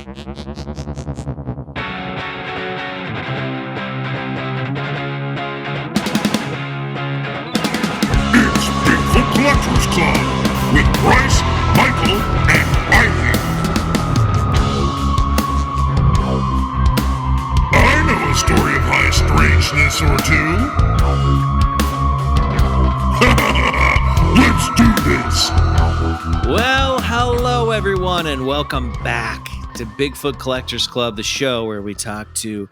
It's Bigfoot Collectors Club with Bryce, Michael, and Ivan. I know a story of high strangeness or two. Let's do this. Well, hello everyone, and welcome back to Bigfoot Collectors Club, the show where we talk to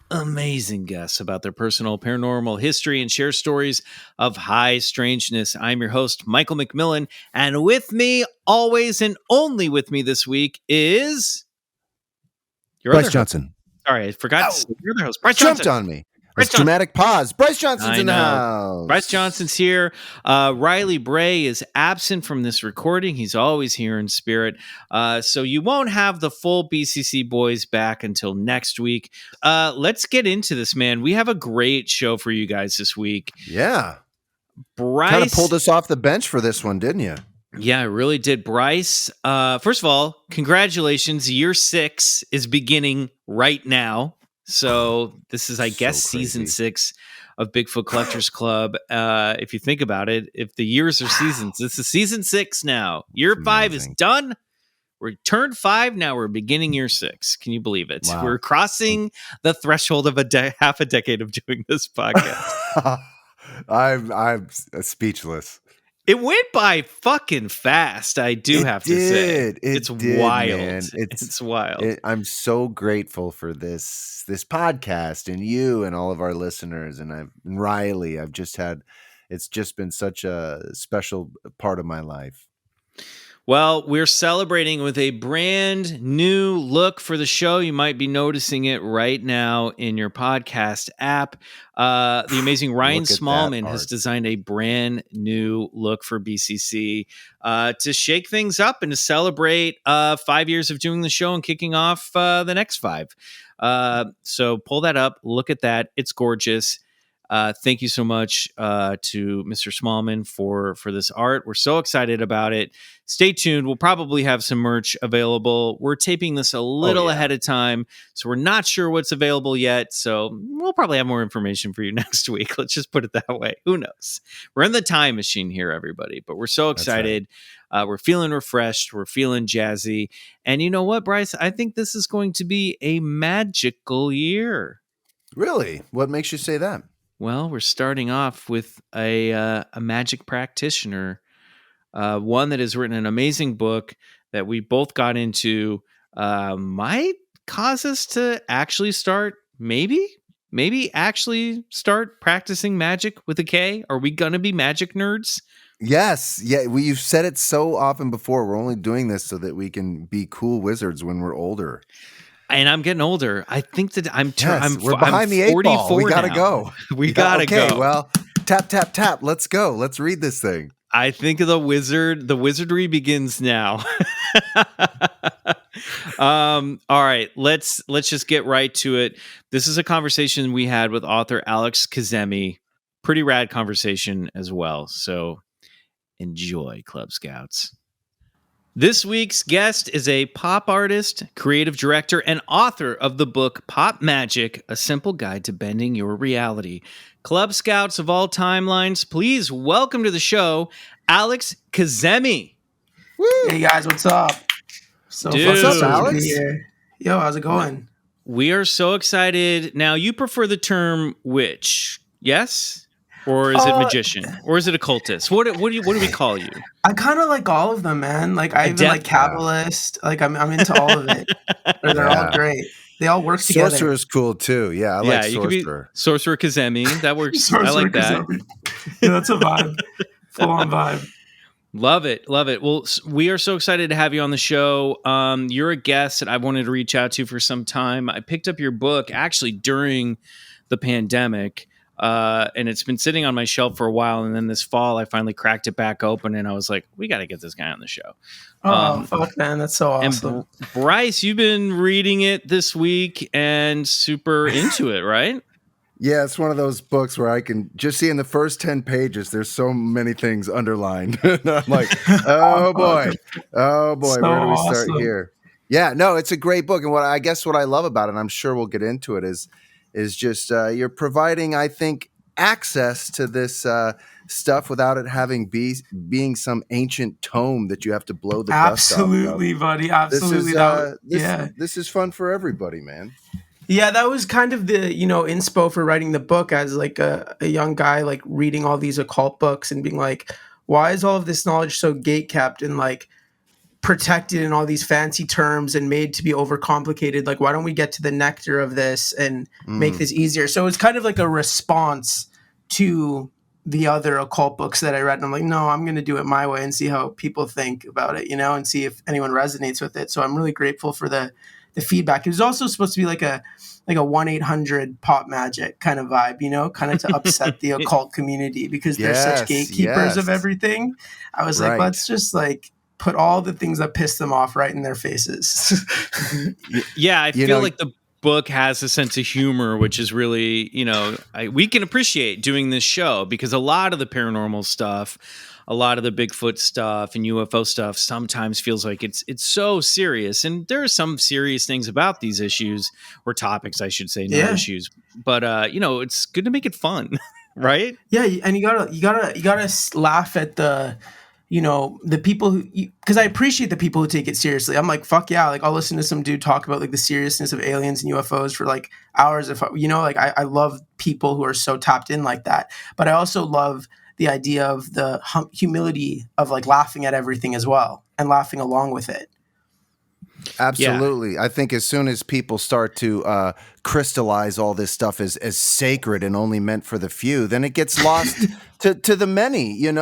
amazing guests about their personal paranormal history and share stories of high strangeness. I'm your host, Michael McMillan, and with me, always and only with me this week, is your Bryce other Johnson. Host. Sorry, I forgot to say your other host, Bryce Jumped Johnson. on me. It's dramatic pause. Bryce Johnson's in the house. Bryce Johnson's here. Riley Bray is absent from this recording. He's always here in spirit. So you won't have the full BCC boys back until next week. Let's get into this, man. We have a great show for you guys this week. Yeah. Bryce Kind of pulled us off the bench for this one, didn't you? Yeah, it really did. Bryce, first of all, congratulations. Year 6 is beginning right now. So this is, I guess, season 6 of Bigfoot Collectors Club. If you think about it, if the years are seasons, this is season 6 now. Year 5 is done. We're turned 5. Now we're beginning year 6. Can you believe it? Wow. We're crossing the threshold of half a decade of doing this podcast. I'm speechless. It went by fucking fast. I do have to say, it's wild. Man. It's wild. I'm so grateful for this podcast and you and all of our listeners and Riley. It's just been such a special part of my life. Well, we're celebrating with a brand new look for the show. You might be noticing it right now in your podcast app. The amazing Ryan Smallman has designed a brand new look for BCC to shake things up and to celebrate 5 years of doing the show and kicking off the next 5. So pull that up. Look at that. It's gorgeous. Thank you so much to Mr. Smallman for this art. We're so excited about it. Stay tuned. We'll probably have some merch available. We're taping this a little ahead of time, so we're not sure what's available yet. So we'll probably have more information for you next week. Let's just put it that way. Who knows? We're in the time machine here, everybody, but we're so excited. Right. We're feeling refreshed. We're feeling jazzy. And you know what, Bryce? I think this is going to be a magical year. Really? What makes you say that? Well, we're starting off with a magic practitioner, one that has written an amazing book that we both got into, might cause us to actually start, maybe actually start practicing magic with a K. Are we going to be magic nerds? Yes. Yeah. You've said it so often before. We're only doing this so that we can be cool wizards when we're older. And I'm getting older. I think that we're behind the 8 ball. We gotta go. We gotta go. Okay, well, tap, tap, tap. Let's go. Let's read this thing. I think the wizardry begins now. All right, let's just get right to it. This is a conversation we had with author Alex Kazemi. Pretty rad conversation as well. So enjoy, Club Scouts. This week's guest is a pop artist, creative director, and author of the book Pop Magick, A Simple Guide to Bending Your Reality. Club Scouts of all timelines, please welcome to the show, Alex Kazemi. Woo. Hey guys, what's up? What's up, Alex? Yo, how's it going? We are so excited. Now, you prefer the term witch, yes? Or is it magician? Or is it occultist? What do we call you? I kind of like all of them, man. Like I even like Kabbalist. Like I'm into all of it. They're all great. They all work together. Sorcerer is cool too. Yeah, I like Sorcerer. You could be Sorcerer Kazemi. That works. I like that. Yeah, that's a vibe. Full on vibe. Love it. Love it. Well, we are so excited to have you on the show. You're a guest that I wanted to reach out to for some time. I picked up your book actually during the pandemic. And it's been sitting on my shelf for a while. And then this fall, I finally cracked it back open and I was like, we got to get this guy on the show. Fuck, man. That's so awesome. And Bryce, you've been reading it this week and super into it, right? Yeah, it's one of those books where I can just see in the first 10 pages, there's so many things underlined. I'm like, oh boy, so where do we start awesome. here? Yeah, no, it's a great book. And what I love about it, and I'm sure we'll get into it, is just you're providing, I think, access to this stuff without it having being some ancient tome that you have to blow the dust off of. Absolutely, buddy. Absolutely. This is fun for everybody, man. Yeah, that was kind of the, inspo for writing the book, as like a young guy, like reading all these occult books and being like, why is all of this knowledge so gatekept and like protected in all these fancy terms and made to be overcomplicated? Like, why don't we get to the nectar of this and make this easier? So it's kind of like a response to the other occult books that I read. And I'm like, no, I'm going to do it my way and see how people think about it, and see if anyone resonates with it. So I'm really grateful for the feedback. It was also supposed to be like a 1-800 Magick kind of vibe, kind of to upset the occult community because they're such gatekeepers of everything. I was like, let's just like put all the things that piss them off right in their faces. Yeah, I feel like the book has a sense of humor, which is really, we can appreciate doing this show because a lot of the paranormal stuff, a lot of the Bigfoot stuff and UFO stuff sometimes feels like it's so serious. And there are some serious things about these issues, or topics, I should say, not issues. But it's good to make it fun, right? Yeah, and you gotta laugh at the people who, because I appreciate the people who take it seriously. I'm like, fuck yeah, like I'll listen to some dude talk about like the seriousness of aliens and UFOs for like hours. If I love people who are so tapped in like that. But I also love the idea of the humility of like laughing at everything as well and laughing along with it. Absolutely. Yeah. I think as soon as people start to crystallize all this stuff as sacred and only meant for the few, then it gets lost to the many, and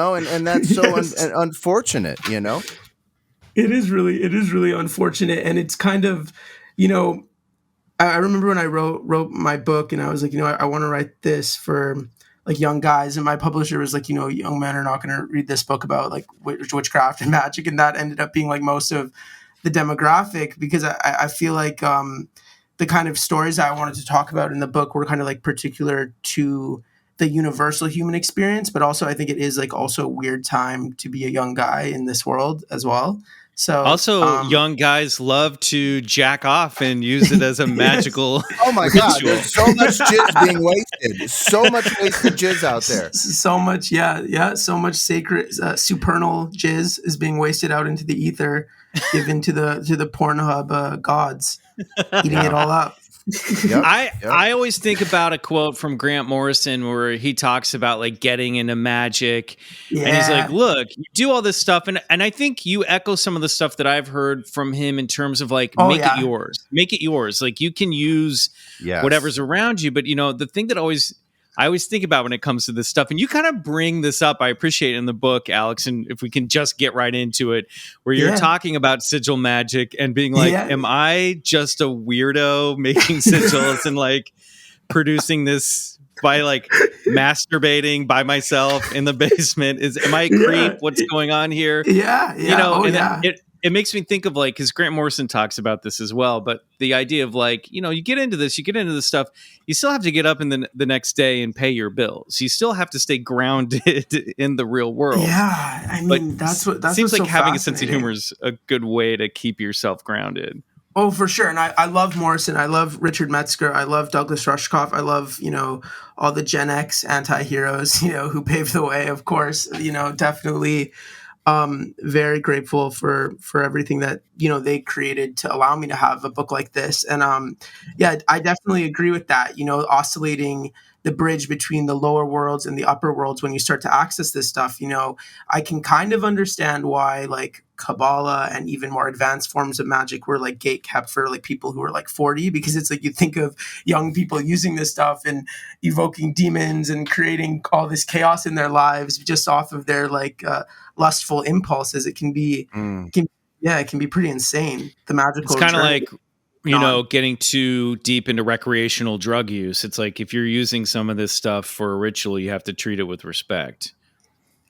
that's so unfortunate, It is really unfortunate. And it's kind of, I remember when I wrote my book and I was like, I want to write this for like young guys, and my publisher was like, young men are not going to read this book about like witchcraft and magic. And that ended up being like most of the demographic, because I feel like the kind of stories that I wanted to talk about in the book were kind of like particular to the universal human experience, but also I think it is like also a weird time to be a young guy in this world as well. So also young guys love to jack off and use it as a magical Oh my God, there's so much jizz being wasted. So much wasted jizz out there. So much, so much sacred supernal jizz is being wasted out into the ether, given to the Pornhub gods, eating it all up. Yep. I always think about a quote from Grant Morrison where he talks about like getting into magic, and he's like, look, you do all this stuff, and I think you echo some of the stuff that I've heard from him in terms of like make it yours, like you can use whatever's around you. But the thing that I always think about when it comes to this stuff, and you kind of bring this up, I appreciate it in the book, Alex, and if we can just get right into it, where you're talking about sigil magic and being like, am I just a weirdo making sigils and like producing this by like masturbating by myself in the basement? Am I a creep? What's going on here? It makes me think of like, because Grant Morrison talks about this as well, but the idea of like, you get into this stuff, you still have to get up in the next day and pay your bills. You still have to stay grounded in the real world. Yeah, I mean, that seems like having a sense of humor is a good way to keep yourself grounded. Oh, for sure. And I love Morrison. I love Richard Metzger. I love Douglas Rushkoff. I love, all the Gen X anti-heroes, who paved the way, of course, definitely. Very grateful for everything that they created to allow me to have a book like this. And I definitely agree with that. Oscillating the bridge between the lower worlds and the upper worlds when you start to access this stuff. I can kind of understand why like Kabbalah and even more advanced forms of magic were like gatekept for like people who are like 40, because it's like you think of young people using this stuff and evoking demons and creating all this chaos in their lives just off of their like lustful impulses. It can be it can be pretty insane. The magical, it's kind of like getting too deep into recreational drug use. It's like if you're using some of this stuff for a ritual, you have to treat it with respect.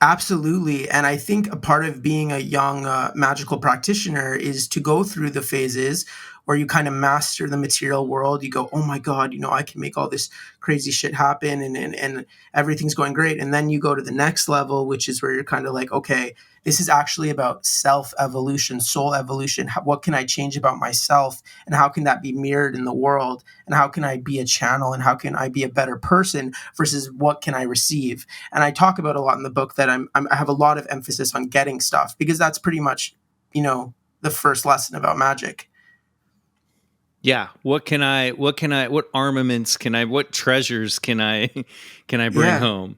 Absolutely. And I think a part of being a young magical practitioner is to go through the phases or you kind of master the material world, you go, oh my God, I can make all this crazy shit happen, and everything's going great. And then you go to the next level, which is where you're kind of like, okay, this is actually about self-evolution, soul evolution. What can I change about myself, and how can that be mirrored in the world? And how can I be a channel, and how can I be a better person versus what can I receive? And I talk about a lot in the book that I have a lot of emphasis on getting stuff, because that's pretty much, the first lesson about magic. Yeah. What armaments what treasures can I bring home?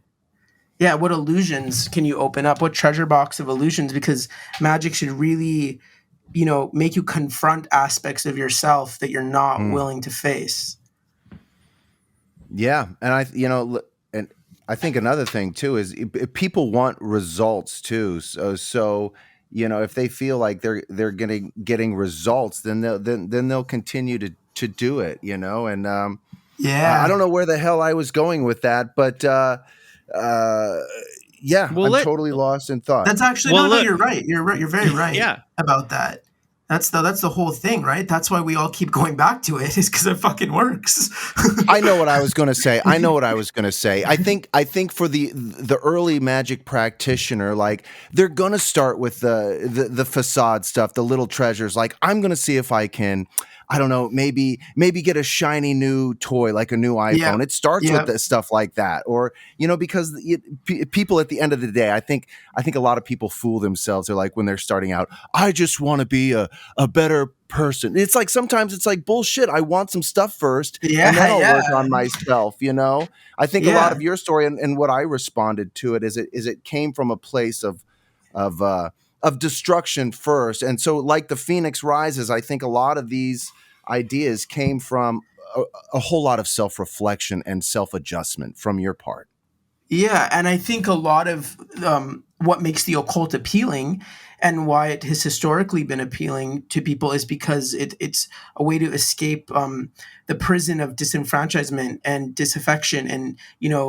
Yeah, what illusions can you open up? What treasure box of illusions? Because magic should really, make you confront aspects of yourself that you're not willing to face. Yeah, and I think another thing too is if people want results too. So if they feel like they're getting results, then they'll continue to do it. And I don't know where the hell I was going with that, but. Yeah, well, I'm totally lost in thought. That's actually no, you're right. You're right. You're very right about that. That's the whole thing, right? That's why we all keep going back to it, is because it fucking works. I know what I was going to say. I think for the early magic practitioner, like, they're going to start with the facade stuff, the little treasures. Like, I'm going to see if I can, I don't know, maybe get a shiny new toy, like a new iPhone. Yeah. It starts with the stuff like that, or because people at the end of the day, I think a lot of people fool themselves. They're like, when they're starting out, I just want to be a better person. It's like, sometimes it's like, bullshit. I want some stuff first, and then I'll work on myself. I think a lot of your story and what I responded to it is it came from a place of destruction first. And so, like the Phoenix Rises, I think a lot of these ideas came from a whole lot of self-reflection and self-adjustment from your part. Yeah, and I think a lot of what makes the occult appealing and why it has historically been appealing to people is because it's a way to escape the prison of disenfranchisement and disaffection, and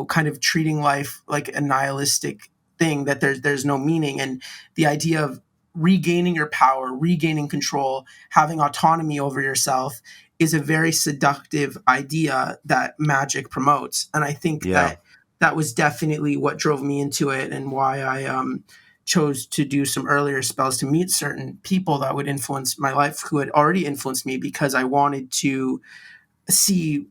kind of treating life like a nihilistic thing, that there's no meaning. And the idea of regaining your power, regaining control, having autonomy over yourself is a very seductive idea that magic promotes. And I think that was definitely what drove me into it, and why I chose to do some earlier spells to meet certain people that would influence my life, who had already influenced me, because I wanted to see,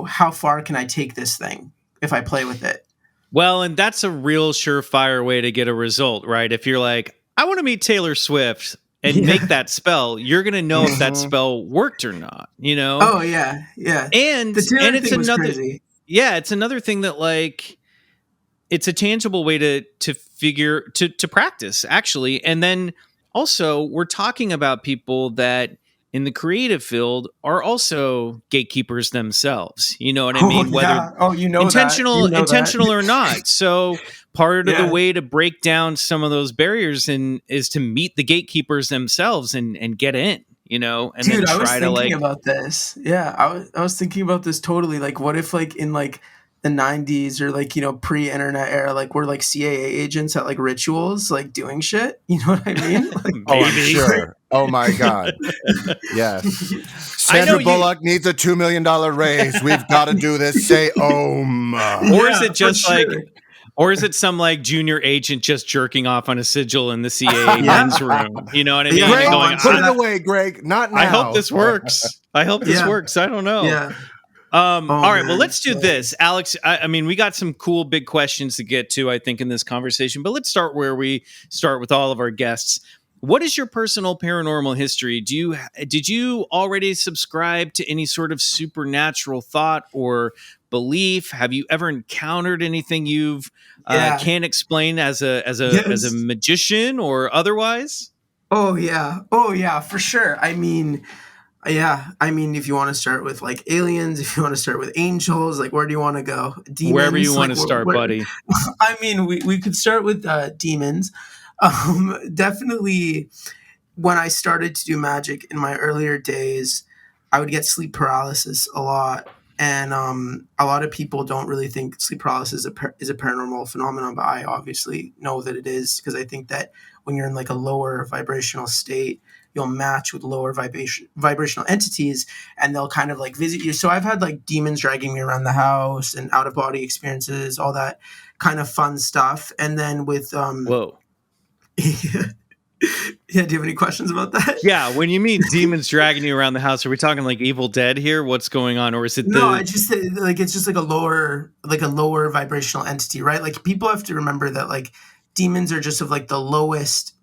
how far can I take this thing if I play with it. Well, and that's a real surefire way to get a result, right? If you're like, I want to meet Taylor Swift and make that spell, you're going to know if that spell worked or not, Oh, yeah, yeah. And it's another crazy. Yeah, it's another thing that, like, it's a tangible way to figure to practice, actually. And then also, we're talking about people that in the creative field are also gatekeepers themselves. You know what I mean? Whether intentional or not. So part of the way to break down some of those barriers is to meet the gatekeepers themselves and get in. And dude, then I was try thinking about this. Yeah, I was thinking about this totally. Like, what if, like, in like the 90s, or like, pre-internet era, like, we're like CIA agents at like rituals, like doing shit. You know what I mean? Like, oh, I'm sure. Oh my God. Yeah. Sandra Bullock needs a $2 million raise. We've got to do this. Say Om. Or is it just or is it some like junior agent just jerking off on a sigil in the CIA men's room? You know what I mean? Greg, put it away, Greg. Not now. I hope this works. I don't know. Yeah. All right. Well, let's do this, Alex. I mean, we got some cool big questions to get to, I think, in this conversation. But let's start where we start with all of our guests. What is your personal paranormal history? Did you already subscribe to any sort of supernatural thought or belief? Have you ever encountered anything you've can't explain as a magician or otherwise? Oh yeah, for sure. I mean, if you want to start with like aliens, if you want to start with angels, like, where do you want to go? Demons, wherever you want to start, buddy. I mean, we could start with demons. Definitely, when I started to do magic in my earlier days, I would get sleep paralysis a lot. And a lot of people don't really think sleep paralysis is a paranormal phenomenon, but I obviously know that it is, because I think that when you're in like a lower vibrational state, you'll match with lower vibrational entities, and they'll kind of like visit you. So I've had like demons dragging me around the house and out of body experiences, all that kind of fun stuff. And then with Whoa. Yeah, do you have any questions about that? Yeah, when you mean demons dragging you around the house, are we talking like Evil Dead here? What's going on, or is it No, I just like it's just like a lower vibrational entity, right? Like people have to remember that like demons are just of like the lowest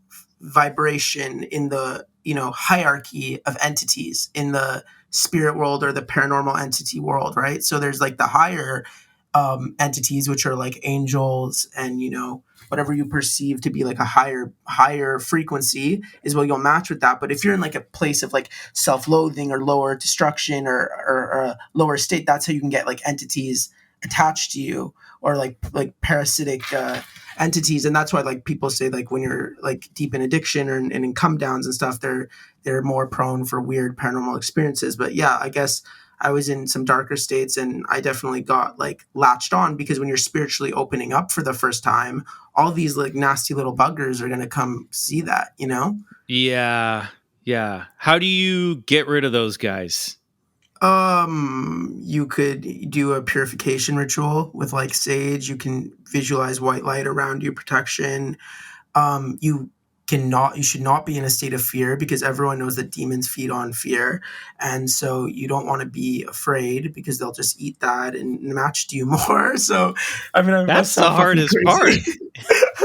vibration in the, you know, hierarchy of entities in the spirit world or the paranormal entity world, right? So there's like the higher entities, which are like angels and, you know, whatever you perceive to be like a higher frequency is what you'll match with that. But if you're in like a place of like self-loathing or lower destruction or a lower state, that's how you can get like entities attached to you, or like parasitic entities. And that's why like people say like when you're like deep in addiction and in come downs and stuff, they're more prone for weird paranormal experiences. But yeah, I guess I was in some darker states, and I definitely got like latched on, because when you're spiritually opening up for the first time, all these like nasty little buggers are going to come see that, you know? Yeah. How do you get rid of those guys? You could do a purification ritual with like sage. You can visualize white light around you, protection. You should not be in a state of fear, because everyone knows that demons feed on fear. And so you don't want to be afraid, because they'll just eat that and match to you more. So, I mean, That's the hardest part.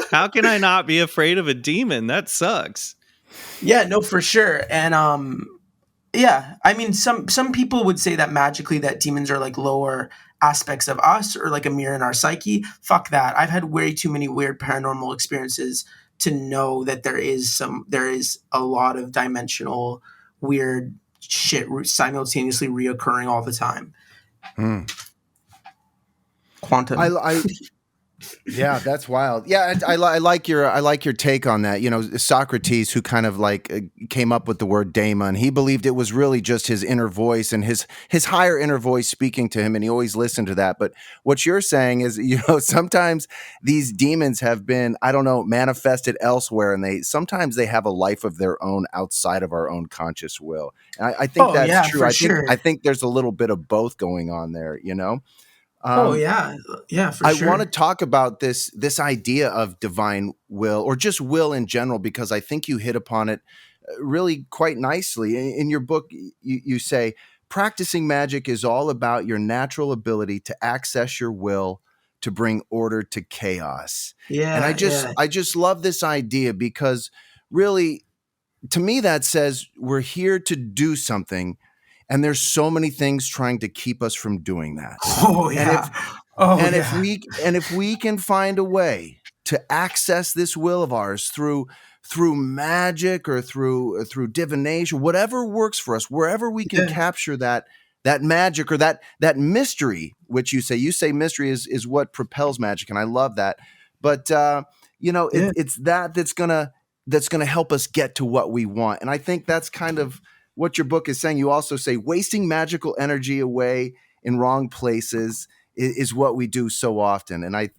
How can I not be afraid of a demon? That sucks. Yeah, no, for sure. And, yeah, I mean, some people would say that magically that demons are like lower aspects of us, or like a mirror in our psyche. Fuck that. I've had way too many weird paranormal experiences to know that there is a lot of dimensional weird shit simultaneously reoccurring all the time. Quantum. Yeah, that's wild. Yeah, I like your take on that. You know, Socrates, who kind of like came up with the word daemon, he believed it was really just his inner voice and his higher inner voice speaking to him, and he always listened to that. But what you're saying is, you know, sometimes these demons have been, I don't know, manifested elsewhere, and sometimes they have a life of their own outside of our own conscious will. And I think that's true. I think there's a little bit of both going on there, you know. For sure. I want to talk about this idea of divine will, or just will in general, because I think you hit upon it really quite nicely. In your book, you say, practicing magic is all about your natural ability to access your will to bring order to chaos. Yeah. And I just love this idea, because really, to me, that says we're here to do something, and there's so many things trying to keep us from doing that. Oh yeah. If we can find a way to access this will of ours through magic or through divination, whatever works for us, wherever we can capture that magic or that mystery, which you say mystery is what propels magic, and I love that. But it's that's gonna help us get to what we want, and I think that's kind of what your book is saying. You also say wasting magical energy away in wrong places is what we do so often. And I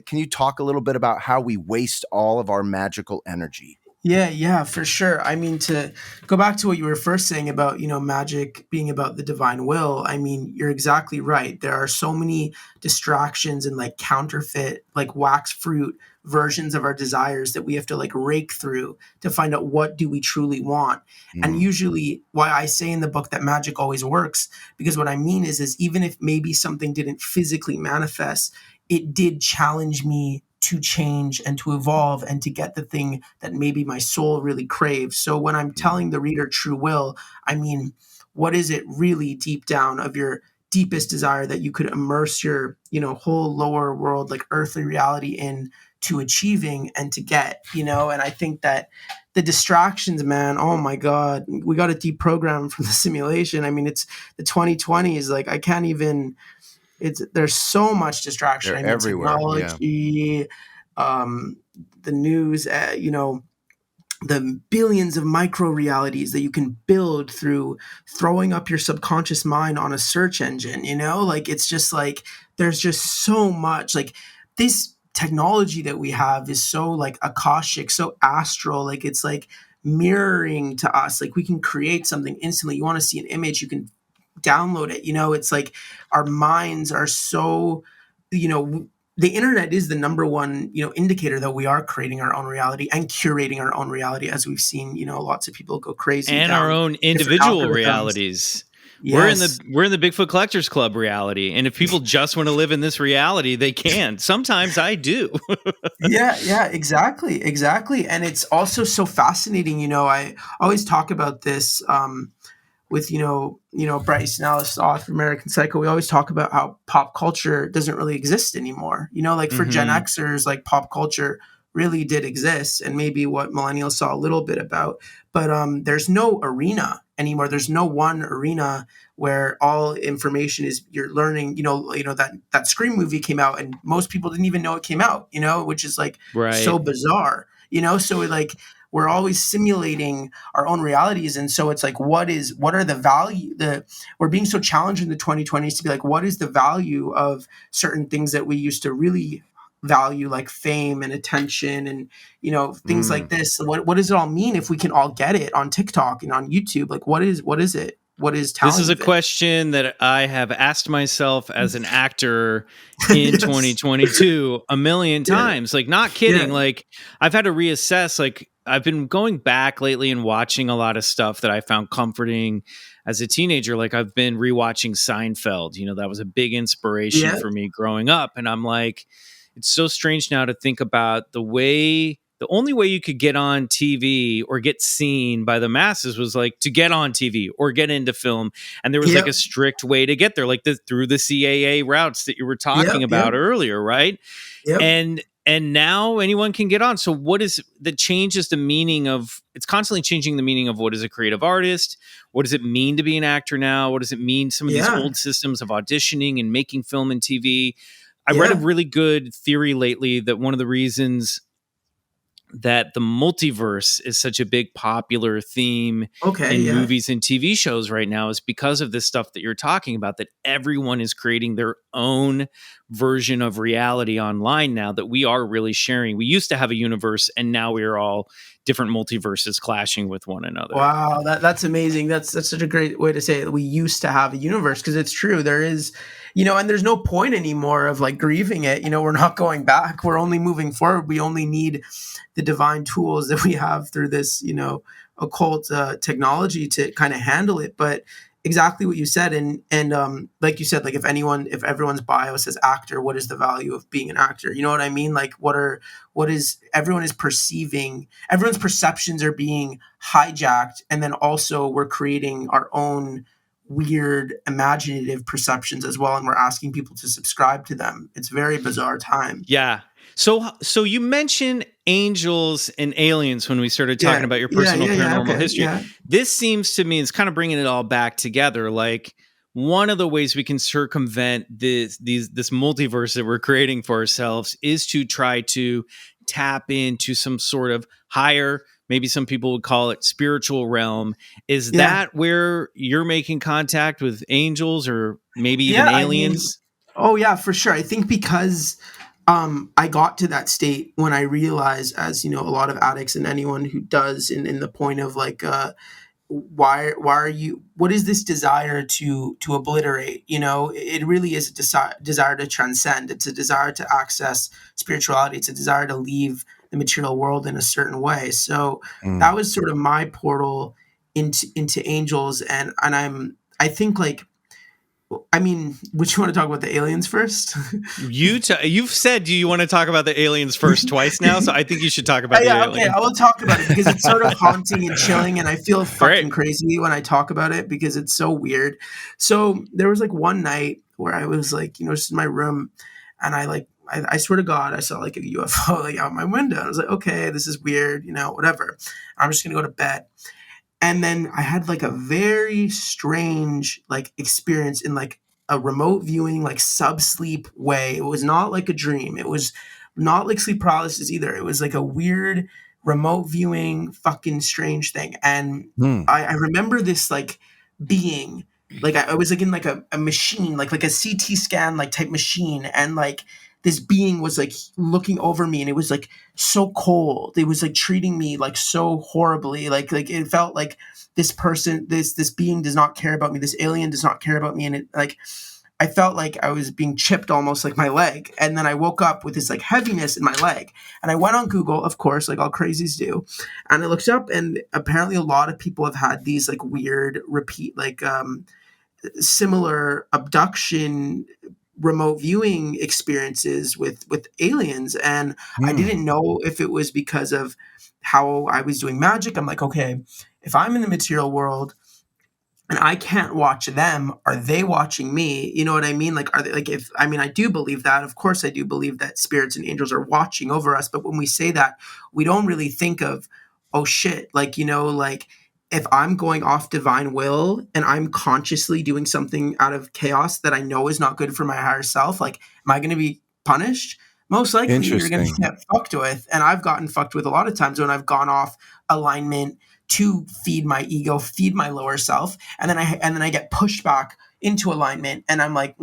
can you talk a little bit about how we waste all of our magical energy? Yeah, for sure. I mean, to go back to what you were first saying about, you know, magic being about the divine will, I mean, you're exactly right. There are so many distractions and like counterfeit, like wax fruit versions of our desires that we have to like rake through to find out what do we truly want. And usually why I say in the book that magic always works, because what I mean is even if maybe something didn't physically manifest, it did challenge me to change and to evolve and to get the thing that maybe my soul really craves. So when I'm telling the reader true will, I mean, what is it really deep down of your deepest desire that you could immerse your, you know, whole lower world, like earthly reality in to achieving and to get, you know? And I think that the distractions, man, oh my God, we got to deprogram from the simulation. I mean, it's the 2020s, like I can't even, there's so much distraction. They're everywhere. Technology, the news, you know, the billions of micro realities that you can build through throwing up your subconscious mind on a search engine, you know, like it's just like there's just so much. Like this technology that we have is so like akashic, so astral, like it's like mirroring to us. Like we can create something instantly. You want to see an image, you can download it. It's like our minds are so, the internet is the number one, indicator that we are creating our own reality and curating our own reality, as we've seen, lots of people go crazy. And our own individual realities. Yes. We're in the Bigfoot Collectors Club reality. And if people just want to live in this reality, they can. Sometimes I do. Yeah, exactly. And it's also so fascinating. I always talk about this, with Bryce and Alice Off American Psycho. We always talk about how pop culture doesn't really exist anymore. Like for Gen Xers, like pop culture really did exist, and maybe what millennials saw a little bit about. But there's no arena anymore. There's no one arena where all information is you're learning. That Scream movie came out, and most people didn't even know it came out. Which is like so bizarre. So like, we're always simulating our own realities. And so it's like, what are the value we're being so challenged in the 2020s to be like, what is the value of certain things that we used to really value, like fame and attention and, things like this. What does it all mean if we can all get it on TikTok and on YouTube? Like, what is it? What is talent? This is a question that I have asked myself as an actor in 2022 a million times. Like, not kidding. Like, I've had to reassess. Like, I've been going back lately and watching a lot of stuff that I found comforting as a teenager. Like, I've been rewatching Seinfeld. That was a big inspiration for me growing up. And I'm like, it's so strange now to think about the only way you could get on TV or get seen by the masses was like to get on TV or get into film. And there was like a strict way to get there, like through the CAA routes that you were talking about earlier, right? Yep. And now anyone can get on. So what is that changes the meaning of, it's constantly changing the meaning of what is a creative artist? What does it mean to be an actor now? What does it mean? Some of these old systems of auditioning and making film and TV. I read a really good theory lately that one of the reasons that the multiverse is such a big popular theme in movies and TV shows right now is because of this stuff that you're talking about, that everyone is creating their own version of reality online now that we are really sharing. We used to have a universe, and now we are all different multiverses clashing with one another. Wow, that's amazing. That's such a great way to say it. We used to have a universe, because it's true. There is, and there's no point anymore of like grieving it. We're not going back. We're only moving forward. We only need the divine tools that we have through this, occult technology to kind of handle it. But exactly what you said, and like you said, like if everyone's bio says actor, what is the value of being an actor? You know what I mean? Like everyone's perceptions are being hijacked, and then also we're creating our own weird imaginative perceptions as well, and we're asking people to subscribe to them. It's a very bizarre time. Yeah. So you mentioned angels and aliens when we started talking about your personal paranormal history. Yeah. This seems to me, it's kind of bringing it all back together. Like, one of the ways we can circumvent this multiverse that we're creating for ourselves is to try to tap into some sort of higher, maybe some people would call it spiritual realm. Is that where you're making contact with angels or maybe even aliens? For sure. I think because I got to that state when I realized, as a lot of addicts and anyone who does, in the point of like, why are you? What is this desire to obliterate? It really is a desire to transcend. It's a desire to access spirituality. It's a desire to leave the material world in a certain way. So that was sort of my portal into angels, and I think like. I mean, would you want to talk about the aliens first? You've said, do you want to talk about the aliens first twice now? So I think you should talk about the aliens. Okay, I will talk about it because it's sort of haunting and chilling, and I feel fucking crazy when I talk about it because it's so weird. So there was like one night where I was like, just in my room, and I swear to God, I saw like a UFO like out my window. I was like, okay, this is weird, whatever. I'm just gonna go to bed. And then I had like a very strange like experience in like a remote viewing, like sub-sleep way. It was not like a dream. It was not like sleep paralysis either. It was like a weird remote viewing fucking strange thing. And I remember this like being like, I was like in like a machine, like a CT scan, like type machine. And like this being was like looking over me, and it was like so cold. It was like treating me like so horribly. Like it felt like this person, this being does not care about me. This alien does not care about me. And it like, I felt like I was being chipped almost like my leg. And then I woke up with this like heaviness in my leg. And I went on Google, of course, like all crazies do. And I looked up, and apparently a lot of people have had these like weird repeat, like similar abduction remote viewing experiences with aliens. And I didn't know if it was because of how I was doing magic. I'm like, okay, if I'm in the material world and I can't watch them, are they watching me? You know what I mean? Like, are they like, if, I mean, I do believe that, of course I do believe that spirits and angels are watching over us. But when we say that, we don't really think of, oh shit, like, you know, like, if I'm going off divine will and I'm consciously doing something out of chaos that I know is not good for my higher self, like, am I going to be punished? Most likely you're going to get fucked with. And I've gotten fucked with a lot of times when I've gone off alignment to feed my ego, feed my lower self. And then I get pushed back into alignment, and I'm like,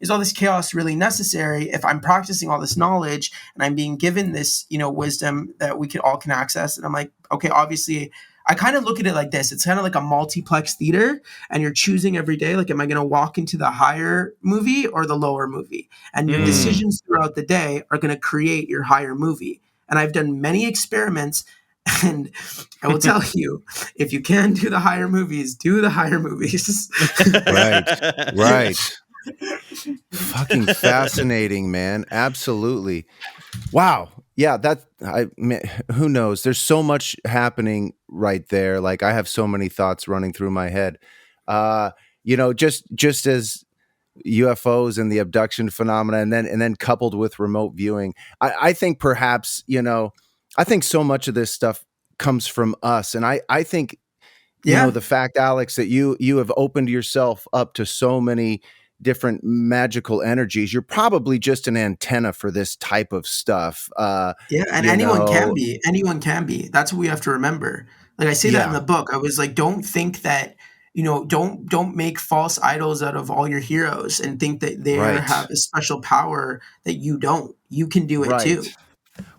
is all this chaos really necessary if I'm practicing all this knowledge and I'm being given this, you know, wisdom that we all can access? And I'm like, okay, obviously I kind of look at it like this. It's kind of like a multiplex theater, and you're choosing every day, like, am I going to walk into the higher movie or the lower movie? And your decisions throughout the day are going to create your higher movie. And I've done many experiments, and I will tell you, if you can do the higher movies, do the higher movies. Right. Fucking fascinating, man. Absolutely. Wow. Yeah, who knows? There's so much happening right there. Like, I have so many thoughts running through my head. You know, just as UFOs and the abduction phenomena, and then coupled with remote viewing, I think perhaps, you know, I think so much of this stuff comes from us. And I think, you know, the fact, Alex, that you have opened yourself up to so many different magical energies, you're probably just an antenna for this type of stuff. And anyone can be. That's what we have to remember. Like, I say that in the book. I was like, don't think that, you know, don't make false idols out of all your heroes and think that they have a special power that you don't. You can do it too.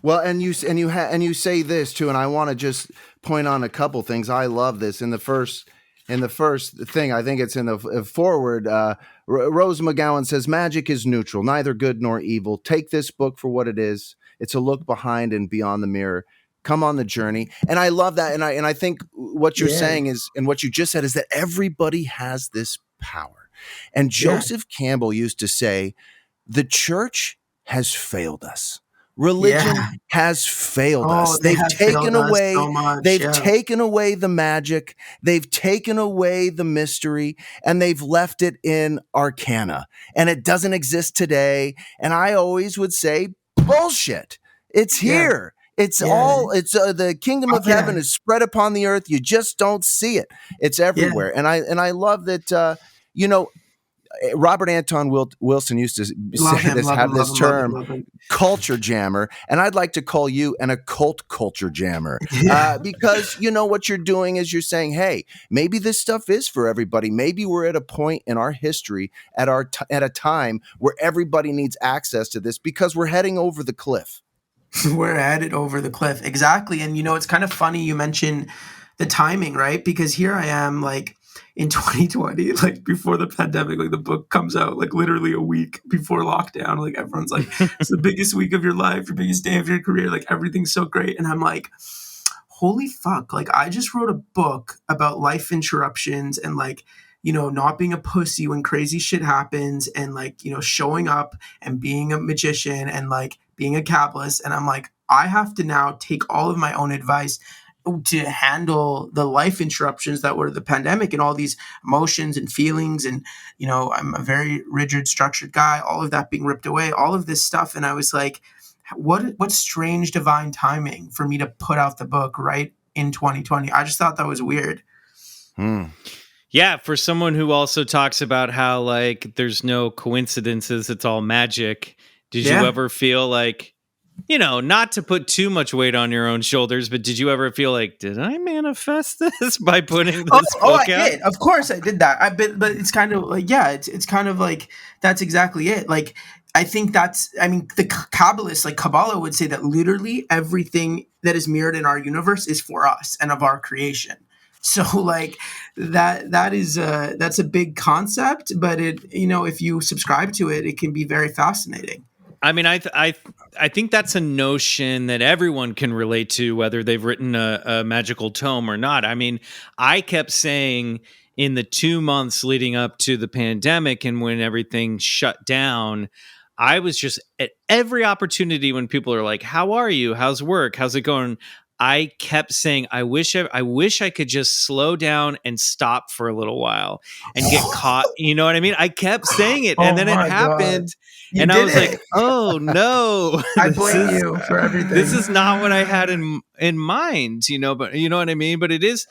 Well, and you say this too, and I want to just point on a couple things. I love this in the first thing. I think it's in the forward. Rose McGowan says, "Magic is neutral, neither good nor evil. Take this book for what it is. It's a look behind and beyond the mirror. Come on the journey." And I love that. And I think what you're saying is, and what you just said, is that everybody has this power. And Joseph Campbell used to say, "The church has failed us. Religion has failed us. They've taken away taken away the magic. They've taken away the mystery, and they've left it in arcana. And it doesn't exist today." And I always would say, bullshit. It's here. It's the kingdom of heaven is spread upon the earth. You just don't see it. It's everywhere. And I love that, you know, Robert Anton Wilson used to have this term, culture jammer, and I'd like to call you an occult culture jammer, because you know what you're doing is you're saying, hey, maybe this stuff is for everybody. Maybe we're at a point in our history at a time where everybody needs access to this because we're heading over the cliff. We're headed over the cliff. Exactly. And, you know, it's kind of funny you mentioned the timing, right? Because here I am, like, in 2020, like before the pandemic, like the book comes out like literally a week before lockdown. Like, everyone's like, it's the biggest week of your life, your biggest day of your career. Like, everything's so great. And I'm like, holy fuck. Like, I just wrote a book about life interruptions and, like, you know, not being a pussy when crazy shit happens, and, like, you know, showing up and being a magician and, like, being a Kabbalist. And I'm like, I have to now take all of my own advice to handle the life interruptions that were the pandemic and all these emotions and feelings. And, you know, I'm a very rigid, structured guy, all of that being ripped away, all of this stuff. And I was like, what strange divine timing for me to put out the book right in 2020. I just thought that was weird. Yeah, for someone who also talks about how, like, there's no coincidences, it's all magic. Did you ever feel like, you know, not to put too much weight on your own shoulders, but did you ever feel like, did I manifest this by putting this book out? I did. Of course I did that. But it's kind of like, it's kind of like, that's exactly it. Like, I think that's, I mean, the Kabbalists, like Kabbalah would say that literally everything that is mirrored in our universe is for us and of our creation. So like that's a big concept, but it, you know, if you subscribe to it, it can be very fascinating. I mean, I think that's a notion that everyone can relate to, whether they've written a magical tome or not. I mean, I kept saying in the 2 months leading up to the pandemic and when everything shut down, I was just at every opportunity when people are like, "How are you? How's work? How's it going?" I kept saying, I wish I could just slow down and stop for a little while and get caught. You know what I mean? I kept saying it, and then it happened, and I was like, "Oh no, I blame you for everything. This is not what I had in mind." You know, but you know what I mean. But it is.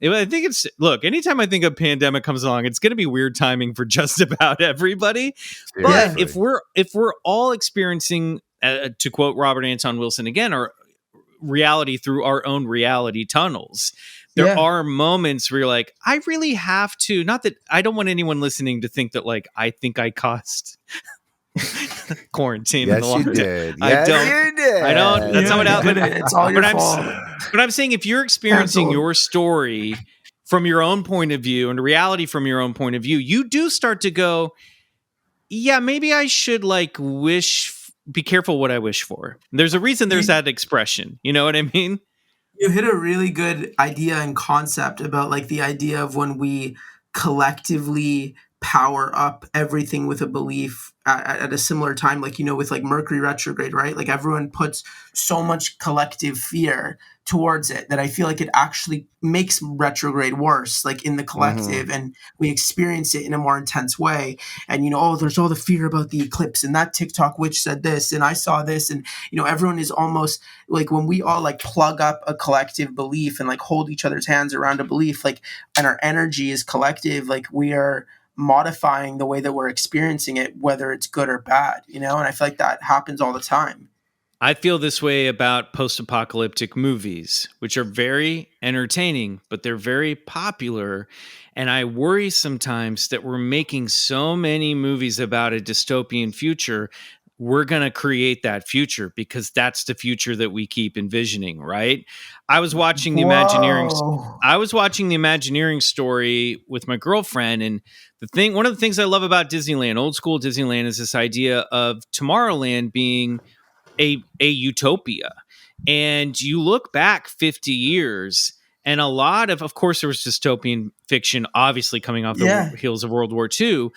I think it's look. Anytime I think a pandemic comes along, it's going to be weird timing for just about everybody. But if we're all experiencing, to quote Robert Anton Wilson again, or reality through our own reality tunnels, there are moments where you're like, I really have to, not that I don't want anyone listening to think that like I think I caused quarantine. Yes, you did. I don't. That's not what happened. It's all your fault. But I'm saying if you're experiencing your story from your own point of view and reality from your own point of view, you do start to go, yeah, maybe I should like be careful what I wish for. There's a reason there's that expression. You know what I mean? You hit a really good idea and concept about like the idea of when we collectively power up everything with a belief at a similar time, like, you know, with like Mercury retrograde, right? Like everyone puts so much collective fear towards it that I feel like it actually makes retrograde worse, like in the collective, and we experience it in a more intense way. And, you know, oh, there's all the fear about the eclipse and that TikTok witch said this and I saw this. And, you know, everyone is almost like when we all like plug up a collective belief and like hold each other's hands around a belief, like, and our energy is collective, like we are modifying the way that we're experiencing it, whether it's good or bad, you know? And I feel like that happens all the time. I feel this way about post-apocalyptic movies, which are very entertaining, but they're very popular. And I worry sometimes that we're making so many movies about a dystopian future. We're going to create that future because that's the future that we keep envisioning, right? I was watching the Imagineering story with my girlfriend, and one of the things I love about Disneyland, old school Disneyland, is this idea of Tomorrowland being a utopia. And you look back 50 years and a lot of course there was dystopian fiction obviously coming off the heels of World War II,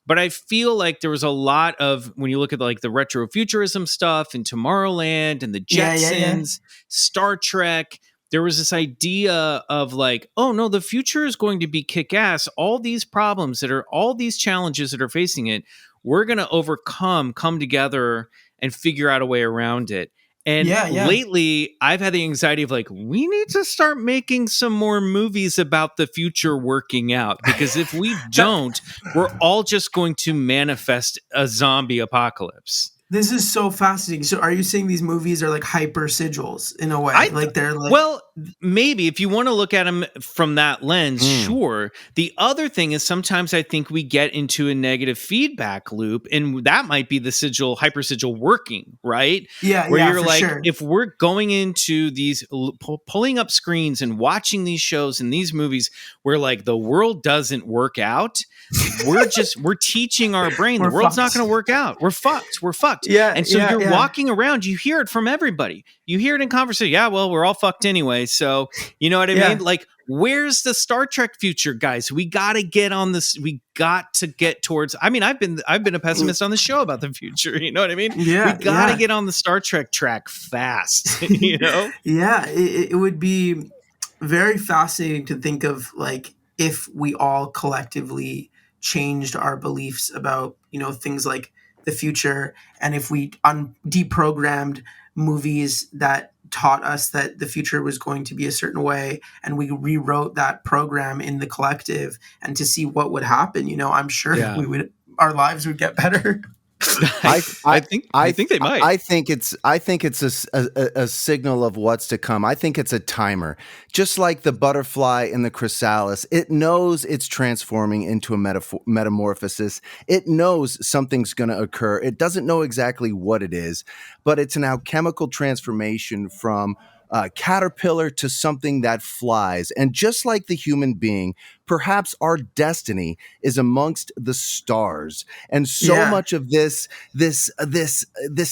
but I feel like there was a lot of, when you look at like the retrofuturism stuff in Tomorrowland and the Jetsons, Star Trek, there was this idea of like, oh no, the future is going to be kick-ass. All these problems all these challenges that are facing it, we're going to come together and figure out a way around it. And lately, I've had the anxiety of like, we need to start making some more movies about the future working out. Because if we don't, we're all just going to manifest a zombie apocalypse. This is so fascinating. So are you saying these movies are like hyper sigils in a way? Like they're like... Well, maybe if you want to look at them from that lens, sure. The other thing is sometimes I think we get into a negative feedback loop, and that might be the hyper sigil working, right? Yeah, where you're like, sure. If we're going into these, pulling up screens and watching these shows and these movies where like the world doesn't work out, we're teaching our brain the world's not going to work out. We're fucked. Yeah. And so you're walking around, you hear it from everybody. You hear it in conversation. Yeah, well, we're all fucked anyway. So, you know what I mean? Like, where's the Star Trek future, guys? We got to get on this. We got to get towards, I mean, I've been a pessimist on the show about the future. You know what I mean? Yeah. We got to get on the Star Trek track fast, you know? It would be very fascinating to think of like, if we all collectively changed our beliefs about, you know, things like the future, and if we deprogrammed movies that taught us that the future was going to be a certain way, and we rewrote that program in the collective, and to see what would happen, you know, I'm sure our lives would get better. I think they might. I think it's a signal of what's to come. I think it's a timer. Just like the butterfly in the chrysalis, it knows it's transforming into a metamorphosis. It knows something's going to occur. It doesn't know exactly what it is, but it's an alchemical transformation from caterpillar to something that flies. And just like the human being, perhaps our destiny is amongst the stars. And so much of this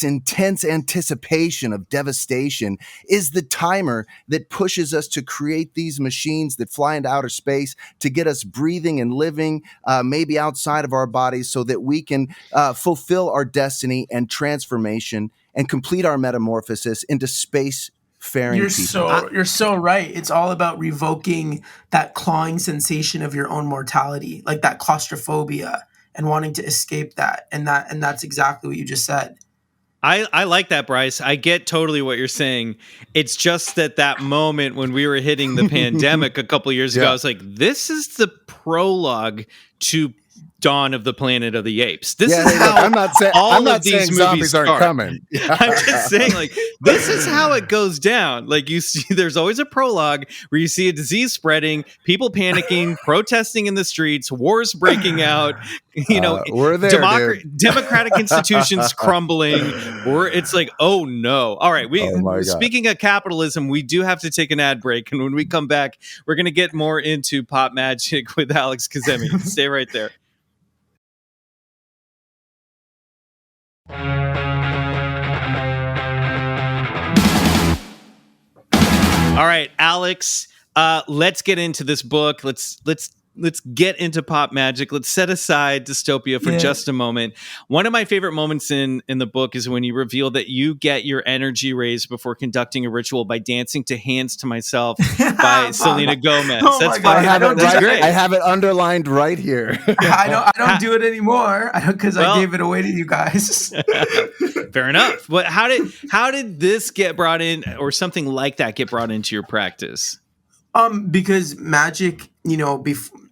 intense anticipation of devastation is the timer that pushes us to create these machines that fly into outer space to get us breathing and living, maybe outside of our bodies, so that we can fulfill our destiny and transformation and complete our metamorphosis into space. You're so right. It's all about revoking that clawing sensation of your own mortality, like that claustrophobia, and wanting to escape that. And that's exactly what you just said. I like that, Bryce. I get totally what you're saying. It's just that moment when we were hitting the pandemic a couple years ago, I was like, this is the prologue to Dawn of the Planet of the Apes. This is how I'm not saying zombies aren't coming. I'm just saying, like, this is how it goes down. Like, you see, there's always a prologue where you see a disease spreading, people panicking, protesting in the streets, wars breaking out, we're there, democratic institutions crumbling, or it's like, oh no. All right, speaking of capitalism, we do have to take an ad break, and when we come back, we're going to get more into pop magic with Alex Kazemi. Stay right there. All right, Alex, let's get into this book. Let's get into pop magic. Let's set aside dystopia for just a moment. One of my favorite moments in the book is when you reveal that you get your energy raised before conducting a ritual by dancing to Hands to Myself by Selena Gomez. Oh That's fine. I have it underlined right here. I don't do it anymore because I gave it away to you guys. Fair enough. But how did this get brought in, or something like that get brought into your practice? Because magic,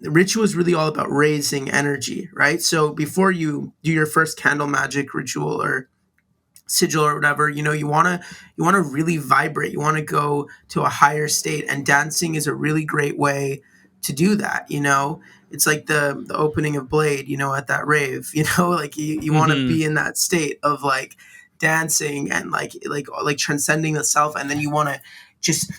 ritual is really all about raising energy, right? So before you do your first candle magic ritual or sigil or whatever, you want to really vibrate. You want to go to a higher state, and dancing is a really great way to do that. It's like the opening of Blade, at that rave, like you want to be in that state of like dancing and like transcending the self. And then you want to just,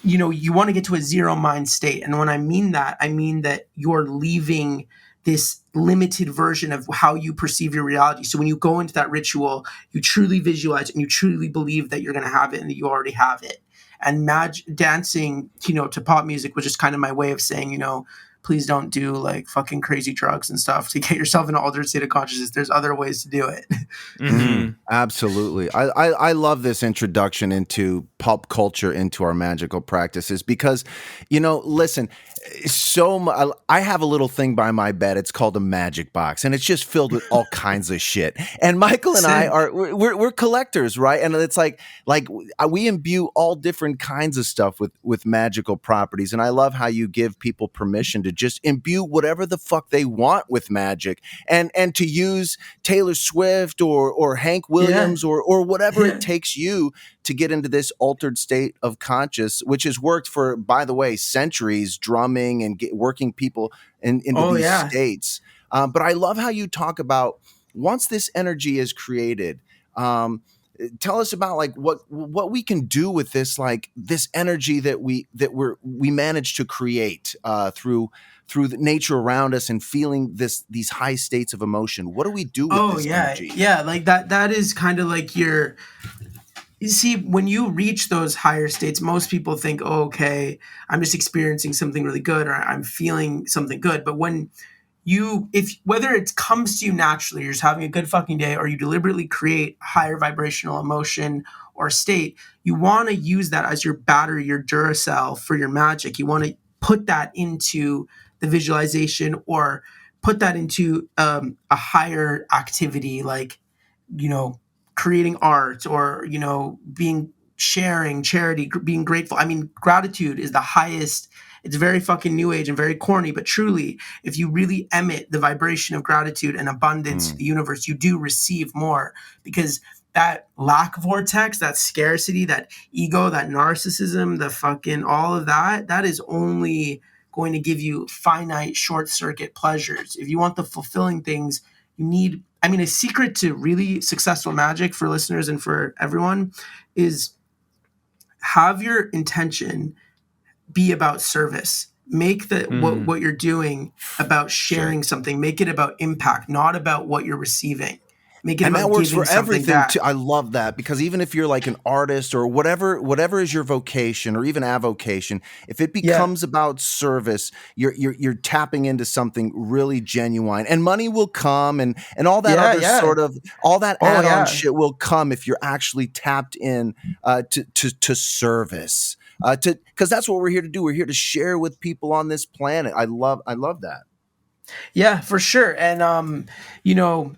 you want to get to a zero mind state. And when I mean that, I mean that you're leaving this limited version of how you perceive your reality. So when you go into that ritual, you truly visualize it and you truly believe that you're going to have it and that you already have it. And dancing, to pop music was just kind of my way of saying, please don't do like fucking crazy drugs and stuff to get yourself in an altered state of consciousness. There's other ways to do it. Absolutely. I love this introduction into pop culture, into our magical practices, because, listen, I have a little thing by my bed. It's called a magic box, and it's just filled with all kinds of shit. And Michael and we're collectors, right? And it's like we imbue all different kinds of stuff with magical properties. And I love how you give people permission to just imbue whatever the fuck they want with magic, and to use Taylor Swift or Hank Williams or whatever it takes you to get into this altered state of conscious, which has worked for, by the way, centuries, drumming and working people into these states. But I love how you talk about once this energy is created, tell us about like what we can do with this, like this energy that we manage to create through the nature around us and feeling these high states of emotion. What do we do with this energy? Yeah, like that is kind of like you see, when you reach those higher states, most people think, oh, okay, I'm just experiencing something really good or I'm feeling something good. But whether it comes to you naturally, you're just having a good fucking day, or you deliberately create higher vibrational emotion or state, you want to use that as your battery, your Duracell for your magic. You want to put that into the visualization or put that into a higher activity, like, creating art or, sharing, charity, being grateful. I mean, gratitude is the highest It's very fucking new age and very corny, but truly, if you really emit the vibration of gratitude and abundance to the universe, you do receive more, because that lack vortex, that scarcity, that ego, that narcissism, the fucking all of that, that is only going to give you finite short circuit pleasures. If you want the fulfilling things, you need, I mean, a secret to really successful magic for listeners and for everyone is have your intention be about service. Make the what you're doing about sharing something. Make it about impact, not about what you're receiving. Make it And about that works giving for everything back. too. I love that, because even if you're like an artist or whatever is your vocation or even avocation, if it becomes about service, you're tapping into something really genuine, and money will come, and all that other sort of all that add-on shit will come if you're actually tapped in to service. Because that's what we're here to do. We're here to share with people on this planet. I love that. Yeah, for sure. And you know,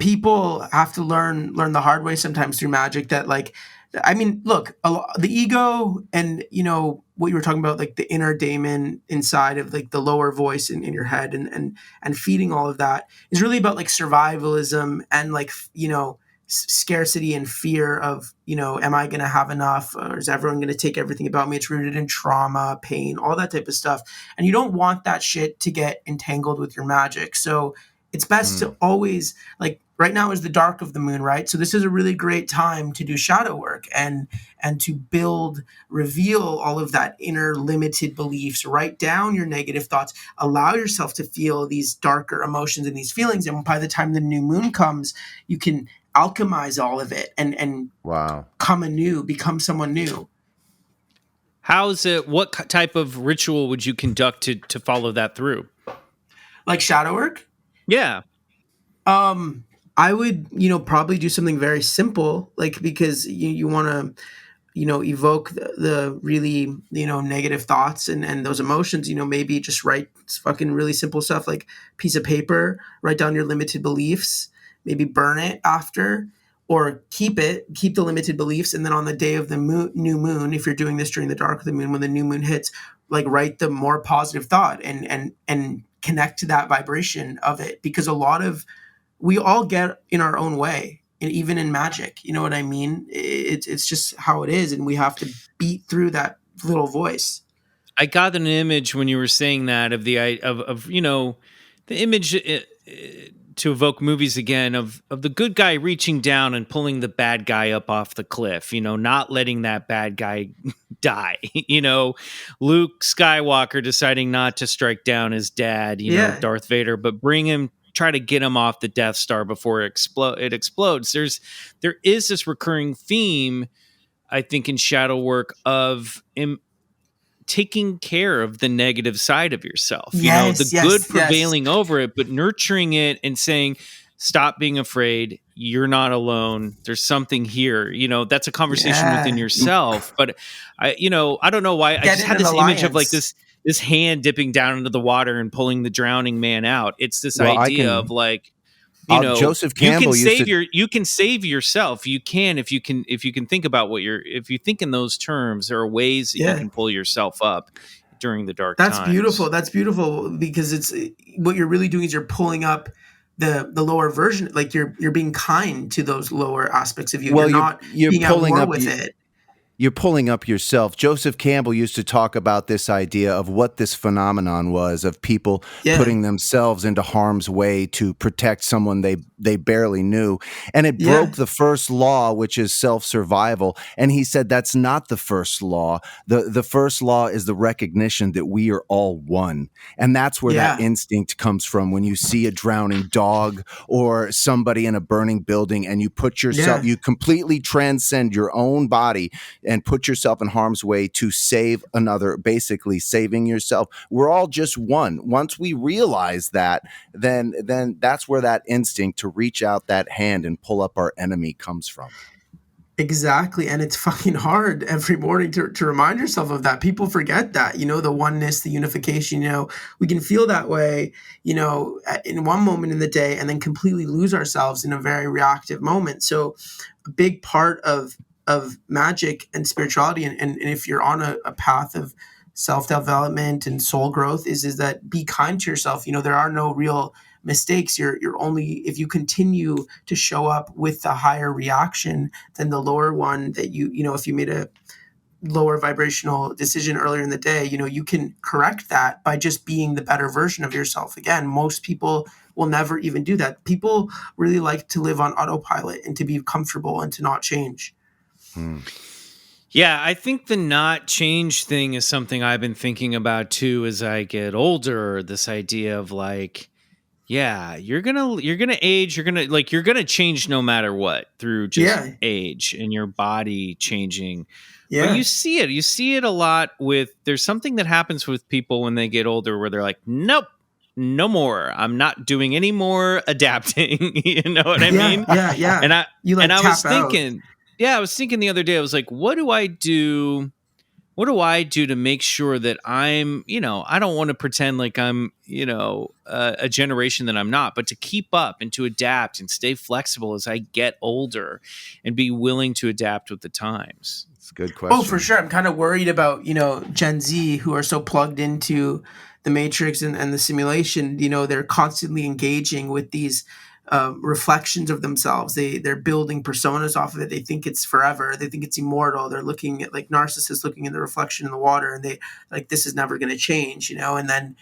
people have to learn the hard way sometimes through magic that, like, I mean, look, the ego and, you know, what you were talking about, like the inner daemon inside of like the lower voice in your head, and feeding all of that is really about like survivalism and like, you know, scarcity and fear of, you know, am I going to have enough, or is everyone going to take everything about me? It's rooted in trauma, pain, all that type of stuff. And you don't want that shit to get entangled with your magic. So it's best to always, like, right now is the dark of the moon, right? So this is a really great time to do shadow work and to reveal all of that inner limited beliefs, write down your negative thoughts, allow yourself to feel these darker emotions and these feelings. And by the time the new moon comes, you can alchemize all of it and become someone new. How's it? What type of ritual would you conduct to follow that through? Like shadow work? Yeah. I would, you know, probably do something very simple, like, because you want to, you know, evoke the really, you know, negative thoughts and those emotions. You know, maybe just write fucking really simple stuff, like piece of paper, write down your limited beliefs, maybe burn it after, or keep the limited beliefs. And then on the day of the new moon, if you're doing this during the dark of the moon, when the new moon hits, like, write the more positive thought and connect to that vibration of it. Because we all get in our own way, and even in magic, you know what I mean? It's just how it is. And we have to beat through that little voice. I got an image when you were saying that of you know, the image to evoke movies again of the good guy reaching down and pulling the bad guy up off the cliff, you know, not letting that bad guy die, you know, Luke Skywalker deciding not to strike down his dad, you know, Darth Vader, but try to get him off the Death Star before it explodes. There is this recurring theme, I think, in shadow work of taking care of the negative side of yourself, good prevailing over it, but nurturing it and saying, stop being afraid. You're not alone. There's something here. You know, that's a conversation within yourself. But I don't know why. I just had this image of like this hand dipping down into the water and pulling the drowning man out. It's this idea of like, you know, Joseph Campbell you can save yourself. You can, if you can think about if you think in those terms, there are ways that you can pull yourself up during the dark times. Beautiful. That's beautiful, because it's what you're really doing is you're pulling up the lower version. Like you're being kind to those lower aspects of you. Well, you're being pulling at war up with it. You're pulling up yourself. Joseph Campbell used to talk about this idea of what this phenomenon was of people putting themselves into harm's way to protect someone they barely knew. And it broke the first law, which is self-survival. And he said that's not the first law. The first law is the recognition that we are all one. And that's where that instinct comes from. When you see a drowning dog or somebody in a burning building and you put yourself, you completely transcend your own body and put yourself in harm's way to save another, basically saving yourself. We're all just one. Once we realize that, then that's where that instinct to reach out that hand and pull up our enemy comes from. Exactly. And it's fucking hard every morning to remind yourself of that. People forget that, you know, the oneness, the unification, you know, we can feel that way, you know, in one moment in the day and then completely lose ourselves in a very reactive moment. So a big part of magic and spirituality, and if you're on a path of self-development and soul growth is that be kind to yourself. There are no real mistakes. You're only, if you continue to show up with the higher reaction than the lower one, that if you made a lower vibrational decision earlier in the day, you can correct that by just being the better version of yourself. Again, most people will never even do that. People really like to live on autopilot and to be comfortable and to not change. Yeah, I think the not change thing is something I've been thinking about too as I get older. This idea of like, yeah, you're gonna age, you're gonna change no matter what through just age and your body changing. Yeah. But you see it a lot with, there's something that happens with people when they get older where they're like, nope, no more. I'm not doing any more adapting. You know what I mean? Yeah. And I was thinking, I was thinking the other day, I was like, what do I do? What do I do to make sure that I'm, I don't want to pretend like I'm, a generation that I'm not, but to keep up and to adapt and stay flexible as I get older and be willing to adapt with the times? It's a good question. Oh, for sure. I'm kind of worried about, Gen Z, who are so plugged into the matrix and the simulation. They're constantly engaging with these reflections of themselves. They're building personas off of it. They think it's forever. They think it's immortal. They're looking at like narcissists looking in the reflection in the water, and they like, this is never going to change, and then,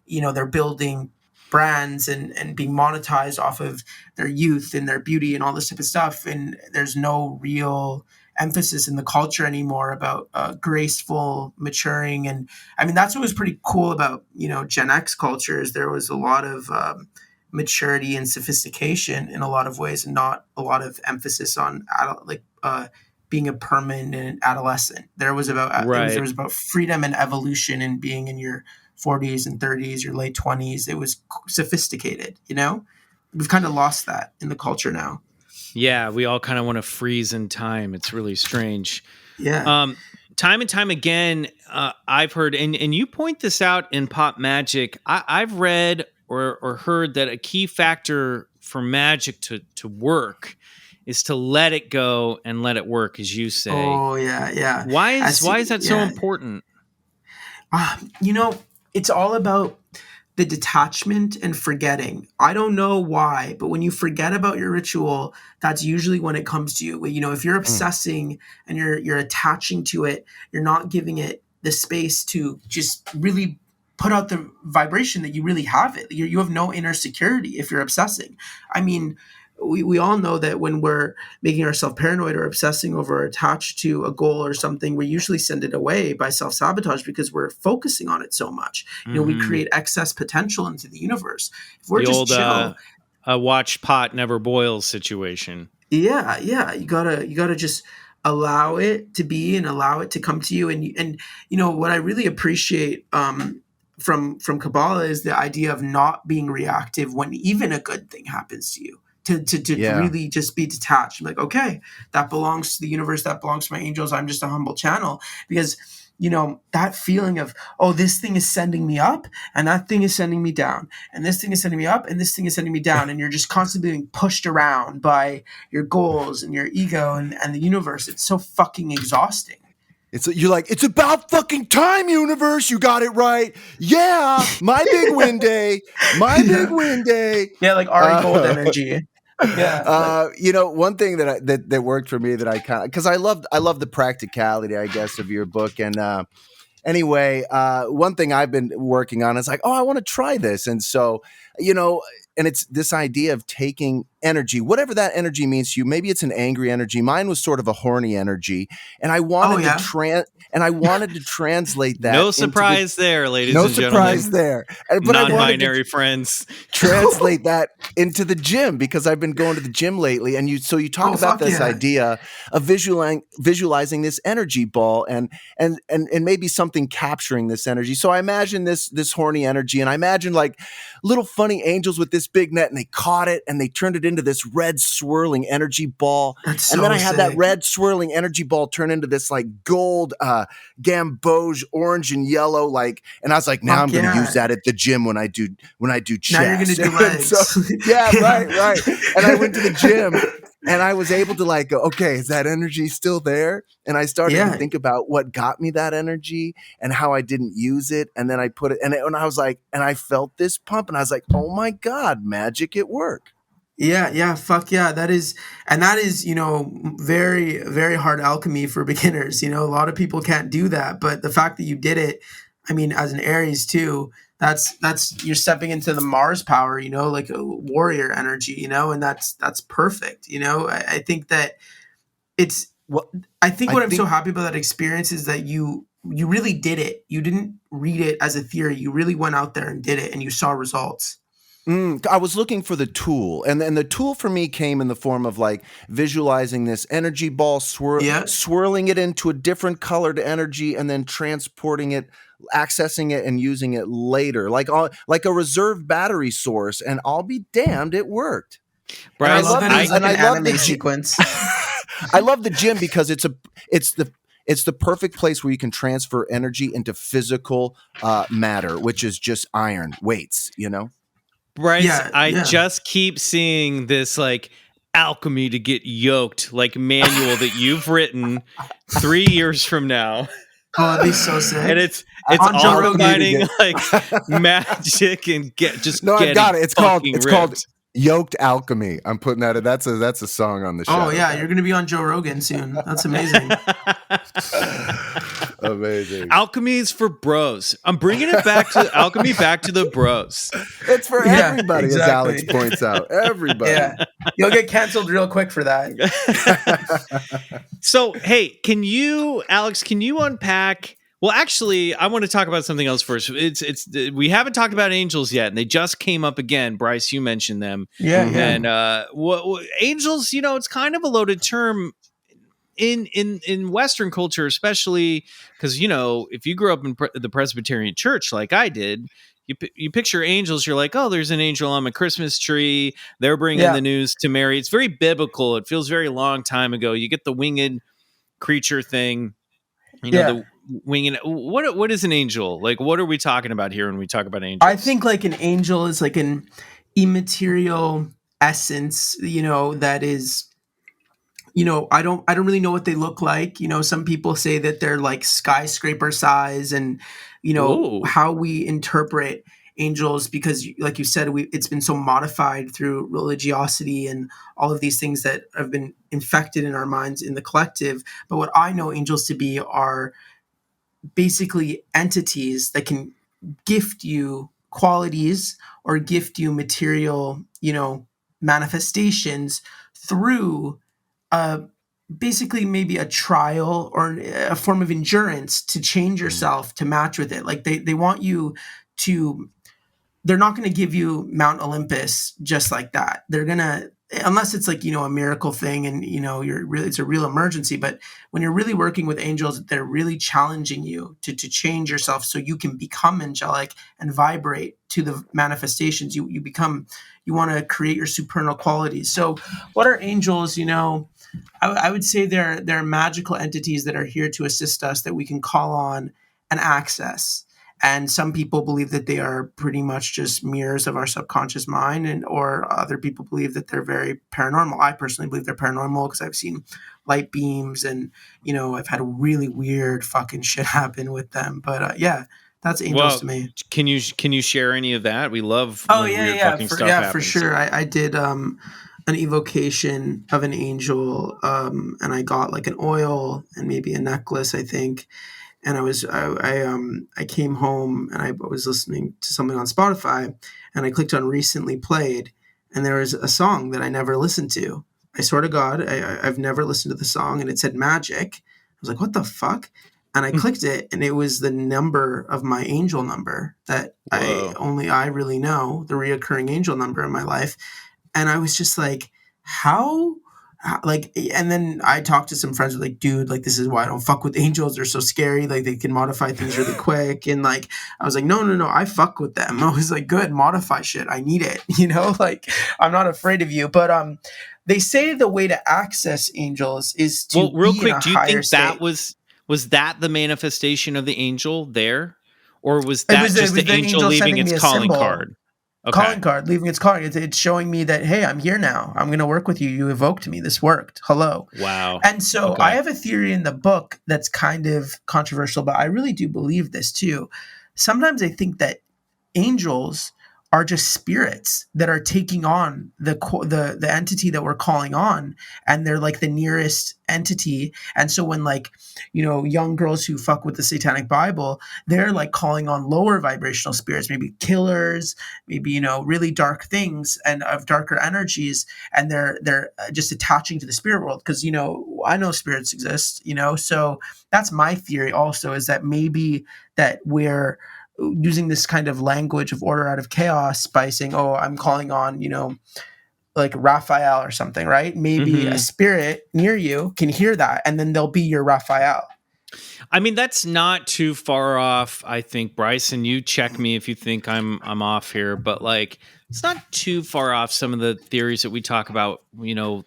they're building brands and being monetized off of their youth and their beauty and all this type of stuff. And there's no real emphasis in the culture anymore about graceful maturing. And I mean, that's what was pretty cool about, Gen X cultures. There was a lot of maturity and sophistication in a lot of ways, and not a lot of emphasis on being a permanent adolescent. There was about there was about freedom and evolution and being in your 40s and 30s, your late 20s. It was sophisticated. We've kind of lost that in the culture now. Yeah, we all kind of want to freeze in time. It's really strange. Yeah. Time and time again, I've heard, and you point this out in Pop Magic. I've read or heard that a key factor for magic to work is to let it go and let it work, as you say. Oh, yeah. Why is that so important? It's all about the detachment and forgetting. I don't know why, but when you forget about your ritual, that's usually when it comes to you. If you're obsessing and you're attaching to it, you're not giving it the space to just really put out the vibration that you really have it. You have no inner security if you're obsessing. I mean, we all know that when we're making ourselves paranoid or obsessing over or attached to a goal or something, we usually send it away by self-sabotage because we're focusing on it so much. We create excess potential into the universe. If we're just chill, a watch pot never boils situation. Yeah. You gotta just allow it to be and allow it to come to you. And what I really appreciate from Kabbalah is the idea of not being reactive when even a good thing happens to you. To really just be detached. I'm like, okay, that belongs to the universe. That belongs to my angels. I'm just a humble channel. Because, that feeling of, oh, this thing is sending me up and that thing is sending me down. And this thing is sending me up and this thing is sending me down. And you're just constantly being pushed around by your goals and your ego and the universe. It's so fucking exhausting. You're like, it's about fucking time, universe. You got it right. Yeah, my big win day. Big win day. Yeah, like Ari Gold energy. Yeah. One thing that worked for me that I kind of, because I love the practicality, I guess, of your book. And anyway, one thing I've been working on is like, oh, I want to try this. And so, and it's this idea of taking energy, whatever that energy means to you. Maybe it's an angry energy. Mine was sort of a horny energy, and I wanted to translate that. No surprise there, ladies and gentlemen. No surprise there. But non-binary friends. Translate that into the gym, because I've been going to the gym lately, and you talk about this idea of visualizing this energy ball and maybe something capturing this energy. So I imagine this horny energy, and I imagine like little funny angels with this big net, and they caught it and they turned it into this red swirling energy ball. And then I had that red swirling energy ball turn into this like gold gamboge, orange and yellow, and I was like, now I'm going to use that at the gym when I do chest. Now you're going to do legs. Right. And I went to the gym And I was able to like go, okay, is that energy still there? And I started to think about what got me that energy and how I didn't use it. And then I put it, and I was like, and I felt this pump, and I was like, oh my God, magic at work. Yeah, fuck yeah. That is, very, very hard alchemy for beginners. A lot of people can't do that, but the fact that you did it, I mean, as an Aries too, that's you're stepping into the Mars power, like a warrior energy, and that's perfect. I think that it's, I think I'm so happy about that experience is that you really did it. You didn't read it as a theory. You really went out there and did it, and you saw results. I was looking for the tool, and the tool for me came in the form of like visualizing this energy ball, swirling it into a different colored energy, and then transporting it, accessing it, and using it later, like a reserve battery source. And I'll be damned, it worked. Bryce, I love the sequence. I love the gym because it's the perfect place where you can transfer energy into physical matter, which is just iron weights, Bryce, I just keep seeing this like alchemy to get yoked, like manual that you've written 3 years from now. Oh, that'd be so sick. And it's all combining like magic and I got it. It's called Yoked Alchemy. I'm putting that. That's a song on the show. Oh yeah, you're gonna be on Joe Rogan soon. That's amazing. Amazing. Alchemy is for bros. I'm bringing it back to alchemy, back to the bros. It's for everybody, exactly. As Alex points out. Everybody. Yeah. You'll get canceled real quick for that. So, hey, Alex, can you unpack? Well, actually, I want to talk about something else first. We haven't talked about angels yet, and they just came up again. Bryce, you mentioned them. Yeah. And angels, it's kind of a loaded term in Western culture, especially because if you grew up in the Presbyterian church like I did, you picture angels. You're like, oh, there's an angel on my Christmas tree. They're bringing the news to Mary. It's very biblical. It feels very long time ago. You get the winged creature thing. The winged. What is an angel? Like, what are we talking about here when we talk about angels? I think like an angel is like an immaterial essence. That is. I don't really know what they look like. Some people say that they're like skyscraper size, and how we interpret angels, because like you said, it's been so modified through religiosity and all of these things that have been infected in our minds in the collective. But what I know angels to be are basically entities that can gift you qualities or gift you material, manifestations through basically maybe a trial or a form of endurance to change yourself to match with it. Like they want you to, they're not going to give you Mount Olympus just like that. They're going to, unless it's like, a miracle thing and, it's a real emergency. But when you're really working with angels, they're really challenging you to change yourself so you can become angelic and vibrate to the manifestations. You want to create your supernal qualities. So what are angels? I would say they're magical entities that are here to assist us, that we can call on and access. And some people believe that they are pretty much just mirrors of our subconscious mind, or other people believe that they're very paranormal. I personally believe they're paranormal because I've seen light beams and, I've had really weird fucking shit happen with them. But that's angels to me. Can you share any of that? We love weird fucking stuff happens. For sure. I did an evocation of an angel, and I got like an oil and maybe a necklace, I think. And I came home and I was listening to something on Spotify, and I clicked on recently played, and there was a song that I never listened to. I swear to God, I've never listened to the song, and it said Magick. I was like, what the fuck? And I clicked it, and it was the number of my angel number that I really know, the reoccurring angel number in my life. And I was just like, how? Like, and then I talked to some friends who were like, dude, like, this is why I don't fuck with angels. They're so scary. Like, they can modify things really quick. And like, I was like, no, I fuck with them. I was like, good, modify shit. I need it. Like, I'm not afraid of you. But they say the way to access angels is to real be quick, in a do you think state. that was that the manifestation of the angel there? Or was that just the angel leaving its calling card? Okay. Calling card, leaving its calling. It's showing me that, hey, I'm here now. I'm going to work with you. You evoked me. This worked. Hello. Wow. And so Okay. I have a theory in the book that's kind of controversial, but I really do believe this too. Sometimes I think that angels are just spirits that are taking on the entity that we're calling on, and they're like the nearest entity. And so when, like, young girls who fuck with the Satanic Bible, they're like calling on lower vibrational spirits, maybe killers, maybe really dark things and of darker energies, and they're just attaching to the spirit world because I know spirits exist. So that's my theory also, is that maybe that we're using this kind of language of order out of chaos by saying, oh, I'm calling on, like Raphael or something, right? Maybe a spirit near you can hear that, and then they'll be your Raphael. I mean, that's not too far off, I think, Bryson. You check me if you think I'm off here, but like, it's not too far off some of the theories that we talk about,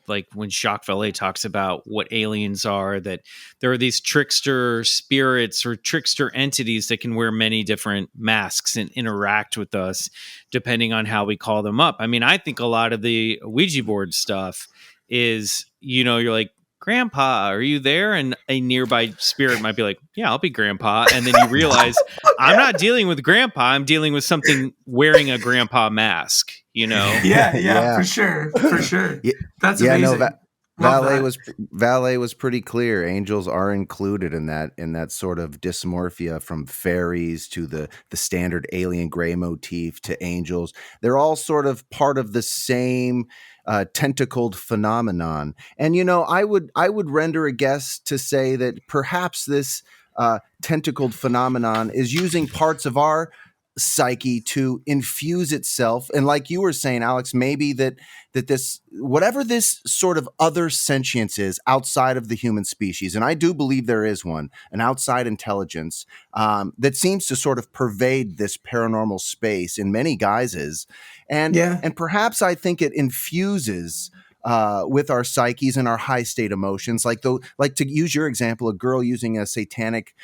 like when Jacques Vallée talks about what aliens are, that there are these trickster spirits or trickster entities that can wear many different masks and interact with us depending on how we call them up. I mean, I think a lot of the Ouija board stuff is, you're like, Grandpa, are you there? And a nearby spirit might be like, yeah, I'll be Grandpa. And then you realize I'm not dealing with Grandpa. I'm dealing with something wearing a Grandpa mask, Yeah, for sure. That's amazing. Vallée was pretty clear. Angels are included in that sort of dysmorphia, from fairies to the standard alien gray motif to angels. They're all sort of part of the same tentacled phenomenon. And I would render a guess to say that perhaps this tentacled phenomenon is using parts of our psyche to infuse itself. And like you were saying, Alex, maybe that this, whatever this sort of other sentience is outside of the human species, and I do believe there is one, an outside intelligence that seems to sort of pervade this paranormal space in many guises. And perhaps I think it infuses with our psyches and our high state emotions, like to use your example, a girl using a satanic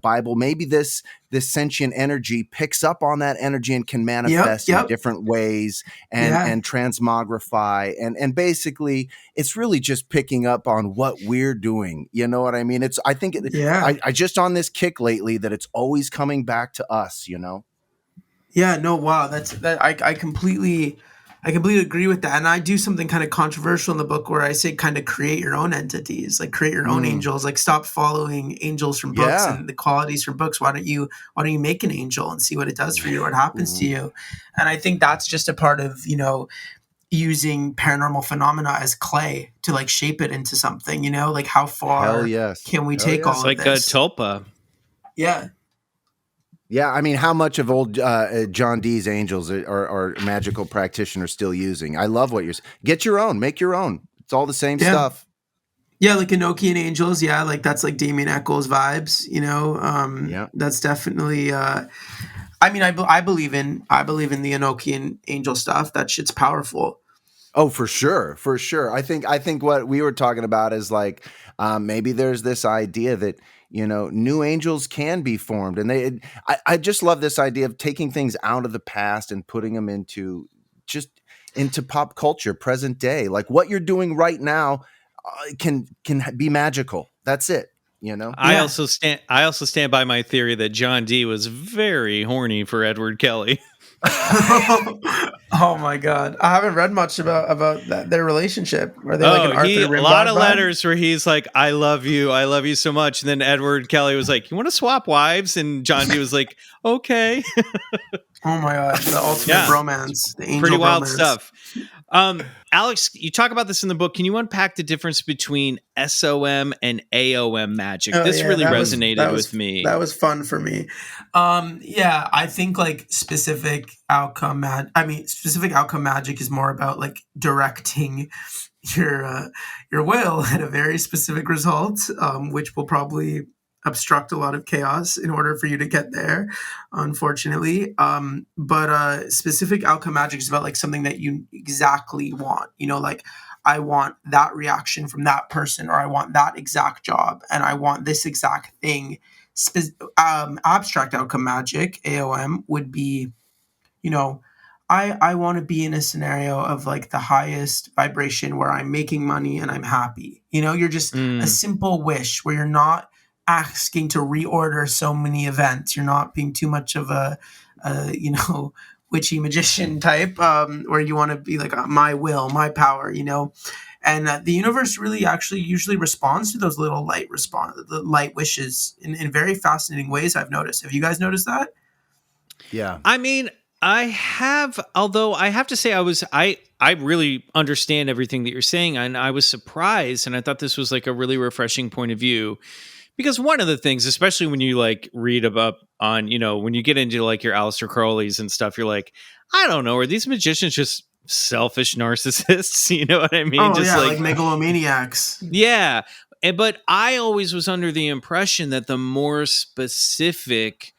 Bible. Maybe this sentient energy picks up on that energy and can manifest in different ways and transmogrify, and basically it's really just picking up on what we're doing. You know what I mean? I just on this kick lately that it's always coming back to us. Yeah, no, wow, I completely agree with that. And I do something kind of controversial in the book where I say kind of create your own entities, like create your own angels, like stop following angels from books and the qualities from books. Why don't you make an angel and see what it does for you, what happens to you? And I think that's just a part of, using paranormal phenomena as clay to like shape it into something, like how far can we take all of like this? Like a tulpa. Yeah. Yeah, I mean, how much of old John Dee's angels are magical practitioners still using? I love what you're saying. Get your own, make your own. It's all the same stuff. Yeah, like Enochian angels. Yeah, like that's like Damien Eccles vibes. That's definitely. I mean, I believe in the Enochian angel stuff. That shit's powerful. Oh, for sure. I think what we were talking about is like maybe there's this idea that new angels can be formed, and I just love this idea of taking things out of the past and putting them into pop culture, present day. Like what you're doing right now can be magical. That's it. I also stand by my theory that John Dee was very horny for Edward Kelly. Oh my God! I haven't read much about their relationship. Are they like an Arthur Rimbaud a lot of vibe? letters where he's like, "I love you so much," and then Edward Kelly was like, "You want to swap wives?" And John Dee was like, "Okay." Oh my God! The ultimate romance, the angel pretty wild romance. stuff. Alex, you talk about this in the book. Can you unpack the difference between SOM and AOM magic? This really resonated with me. That was fun for me. I think like specific outcome magic is more about like directing your will at a very specific result, which will probably obstruct a lot of chaos in order for you to get there, unfortunately. But specific outcome magic is about like something that you exactly want. Like I want that reaction from that person, or I want that exact job, and I want this exact thing. Abstract outcome magic, AOM, would be, I want to be in a scenario of like the highest vibration where I'm making money and I'm happy. You know, you're just a simple wish where you're not asking to reorder so many events. You're not being too much of a you know, witchy magician type, where you want to be like my will, my power, you know. And the universe really actually usually responds to those little the light wishes in very fascinating ways. I've noticed. Have you guys noticed that? Yeah. I mean, I have, although I have to say I really understand everything that you're saying, and I was surprised, and I thought this was like a really refreshing point of view, because one of the things, especially when you like read about on, you know, when you get into like your Aleister Crowleys and stuff, you're like, I don't know, are these magicians just selfish narcissists? You know what I mean? Oh Just yeah, like megalomaniacs. yeah. But I always was under the impression that the more specific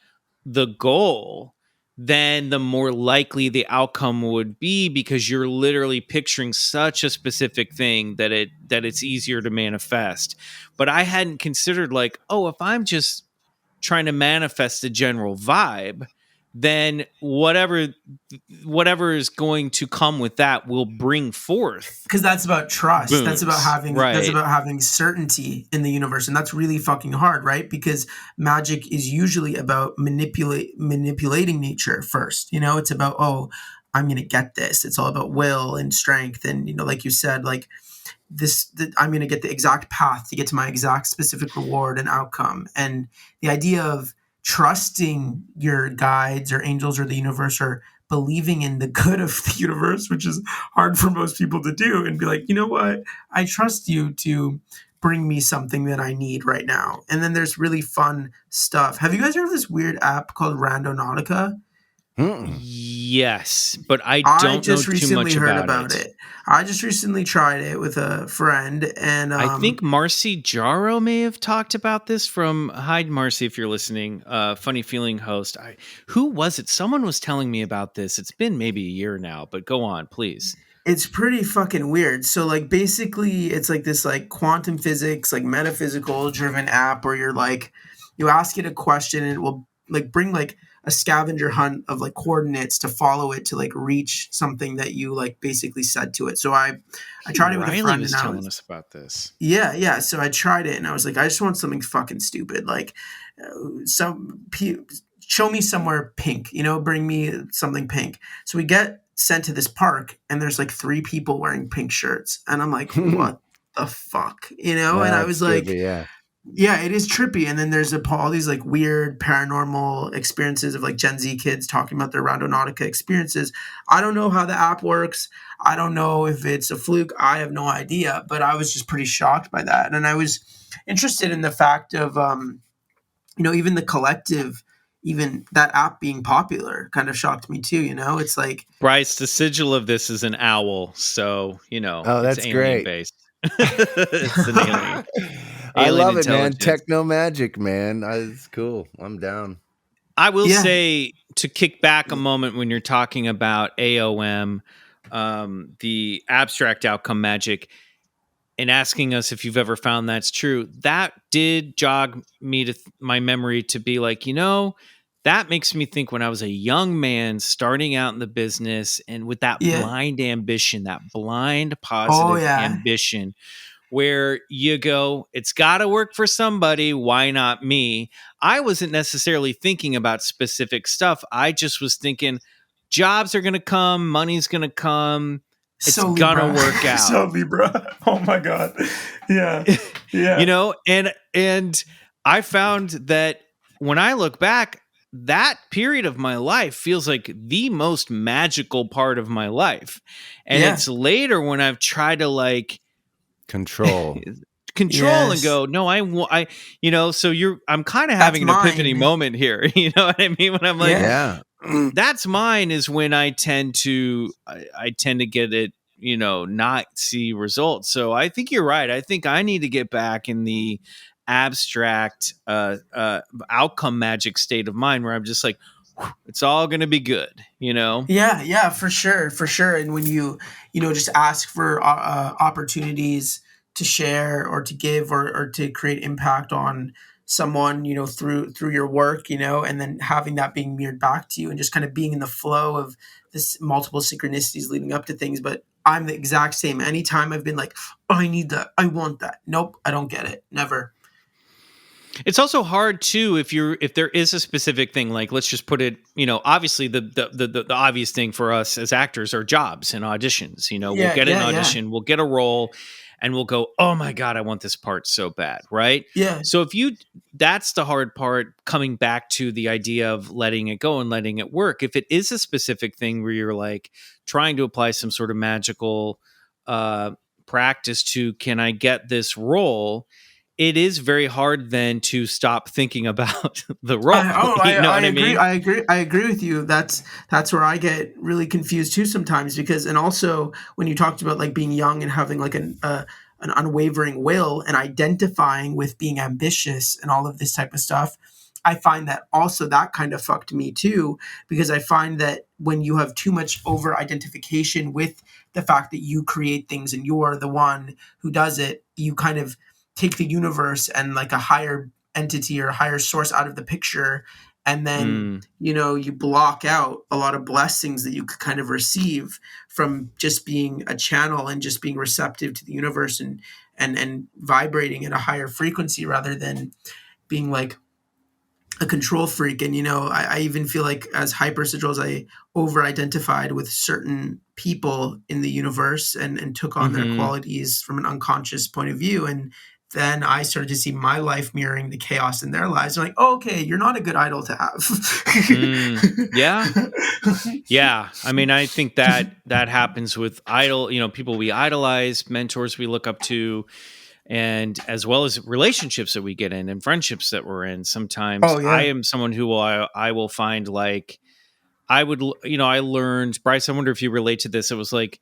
the goal, then the more likely the outcome would be, because you're literally picturing such a specific thing that it's easier to manifest. But I hadn't considered like, oh, if I'm just trying to manifest a general vibe, then whatever is going to come with that will bring forth. Because that's about trust. Booms. That's about having Right. that's about having certainty in the universe, and that's really fucking hard, right? Because magic is usually about manipulating nature first. You know, it's about, oh, I'm gonna get this. It's all about will and strength, and you know, like you said, like I'm gonna get the exact path to get to my exact specific reward and outcome. And the idea of trusting your guides or angels or the universe, or believing in the good of the universe, which is hard for most people to do, and be like, you know what, I trust you to bring me something that I need right now. And then there's really fun stuff. Have you guys heard of this weird app called Randonautica? Yes, but I don't just know too recently much heard about it. I just recently tried it with a friend, and I think Marcy Jarro may have talked about this from Hide Marcy, if you're listening. Funny Feeling host. Who was it? Someone was telling me about this. It's been maybe a year now, but go on, please. It's pretty fucking weird. So like basically it's like this like quantum physics, like metaphysical driven app where you're like, you ask it a question and it will like bring like a scavenger hunt of like coordinates to follow it to like reach something that you like basically said to it. So I tried it with a friend. Riley was telling us about this. Yeah. So I tried it and I was like, I just want something fucking stupid. Like show me somewhere pink, you know, bring me something pink. So we get sent to this park and there's like 3 people wearing pink shirts. And I'm like, what the fuck? You know? And I was like, yeah, it is trippy. And then there's all these like weird paranormal experiences of like Gen Z kids talking about their Randonautica experiences. I don't know how the app works. I don't know if it's a fluke. I have no idea. But I was just pretty shocked by that. And I was interested in the fact of, you know, even the collective, even that app being popular kind of shocked me too. You know, it's like, Bryce, the sigil of this is an owl. So, you know, that's it's great. Based. It's an alien. I love it, man. Techno magic, man. It's cool. I'm down. I will say, to kick back a moment when you're talking about AOM, the abstract outcome magic, and asking us if you've ever found that's true, that did jog me to my memory to be like, you know, that makes me think when I was a young man starting out in the business and with that blind ambition, that blind positive ambition, where you go, it's got to work for somebody. Why not me? I wasn't necessarily thinking about specific stuff. I just was thinking jobs are going to come, money's going to come. It's so gonna work out. So Libra. Oh my God. Yeah. You know, and I found that when I look back, that period of my life feels like the most magical part of my life. And it's later when I've tried to like control and go, no, I, you know, so I'm kind of having an epiphany moment here. You know what I mean? When I'm like, that's mine, is when I tend to get it, you know, not see results. So I think you're right. I think I need to get back in the abstract outcome magic state of mind where I'm just like, it's all going to be good, you know? Yeah, for sure. And when you know, just ask for opportunities to share or to give or to create impact on someone, you know, through your work, you know, and then having that being mirrored back to you and just kind of being in the flow of this multiple synchronicities leading up to things, but I'm the exact same. Anytime I've been like, oh, I need that, I want that. Nope, I don't get it. Never. It's also hard too if there is a specific thing, like let's just put it, obviously the obvious thing for us as actors are jobs and auditions. We'll get an audition, we'll get a role, and we'll go, oh my God, I want this part so bad, right? Yeah. So that's the hard part, coming back to the idea of letting it go and letting it work. If it is a specific thing where you're like trying to apply some sort of magical practice to, can I get this role? It is very hard then to stop thinking about the role. I agree with you. That's where I get really confused too sometimes, because, and also when you talked about like being young and having like an unwavering will and identifying with being ambitious and all of this type of stuff, I find that also that kind of fucked me too, because I find that when you have too much over identification with the fact that you create things and you're the one who does it, you kind of take the universe and like a higher entity or a higher source out of the picture. And then, you block out a lot of blessings that you could kind of receive from just being a channel and just being receptive to the universe and vibrating at a higher frequency rather than being like a control freak. And, I even feel like as hypersexuals, I over-identified with certain people in the universe and took on their qualities from an unconscious point of view. And then I started to see my life mirroring the chaos in their lives. I'm like, oh, okay, you're not a good idol to have. Yeah. Yeah. I mean, I think that happens with people we idolize, mentors we look up to, and as well as relationships that we get in and friendships that we're in. Sometimes I am someone who I will find like, I learned, Bryce, I wonder if you relate to this. It was like,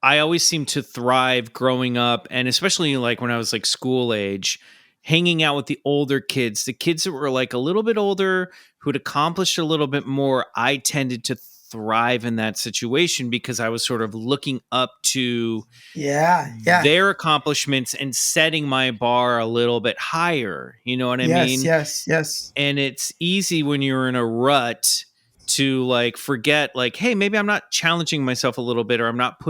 I always seemed to thrive growing up, and especially like when I was like school age, hanging out with the older kids, the kids that were like a little bit older, who'd accomplished a little bit more. I tended to thrive in that situation because I was sort of looking up to their accomplishments and setting my bar a little bit higher. You know what I mean? Yes. And it's easy when you're in a rut to like forget, like, hey, maybe I'm not challenging myself a little bit, or I'm not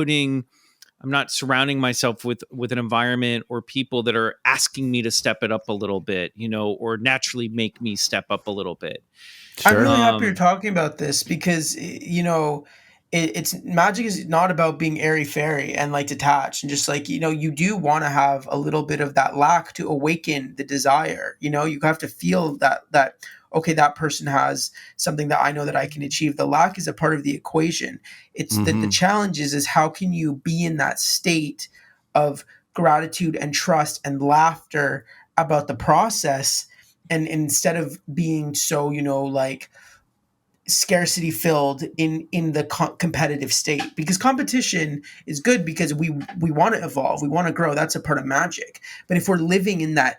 surrounding myself with an environment or people that are asking me to step it up a little bit, or naturally make me step up a little bit. Sure. I'm really happy you're talking about this because, it's magic is not about being airy fairy and like detached and just like, you do want to have a little bit of that lack to awaken the desire. You have to feel that okay, that person has something that I know that I can achieve. The lack is a part of the equation. It's the challenge is how can you be in that state of gratitude and trust and laughter about the process, and instead of being so, like scarcity filled in the competitive state, because competition is good because we want to evolve, we want to grow. That's a part of magic. But if we're living in that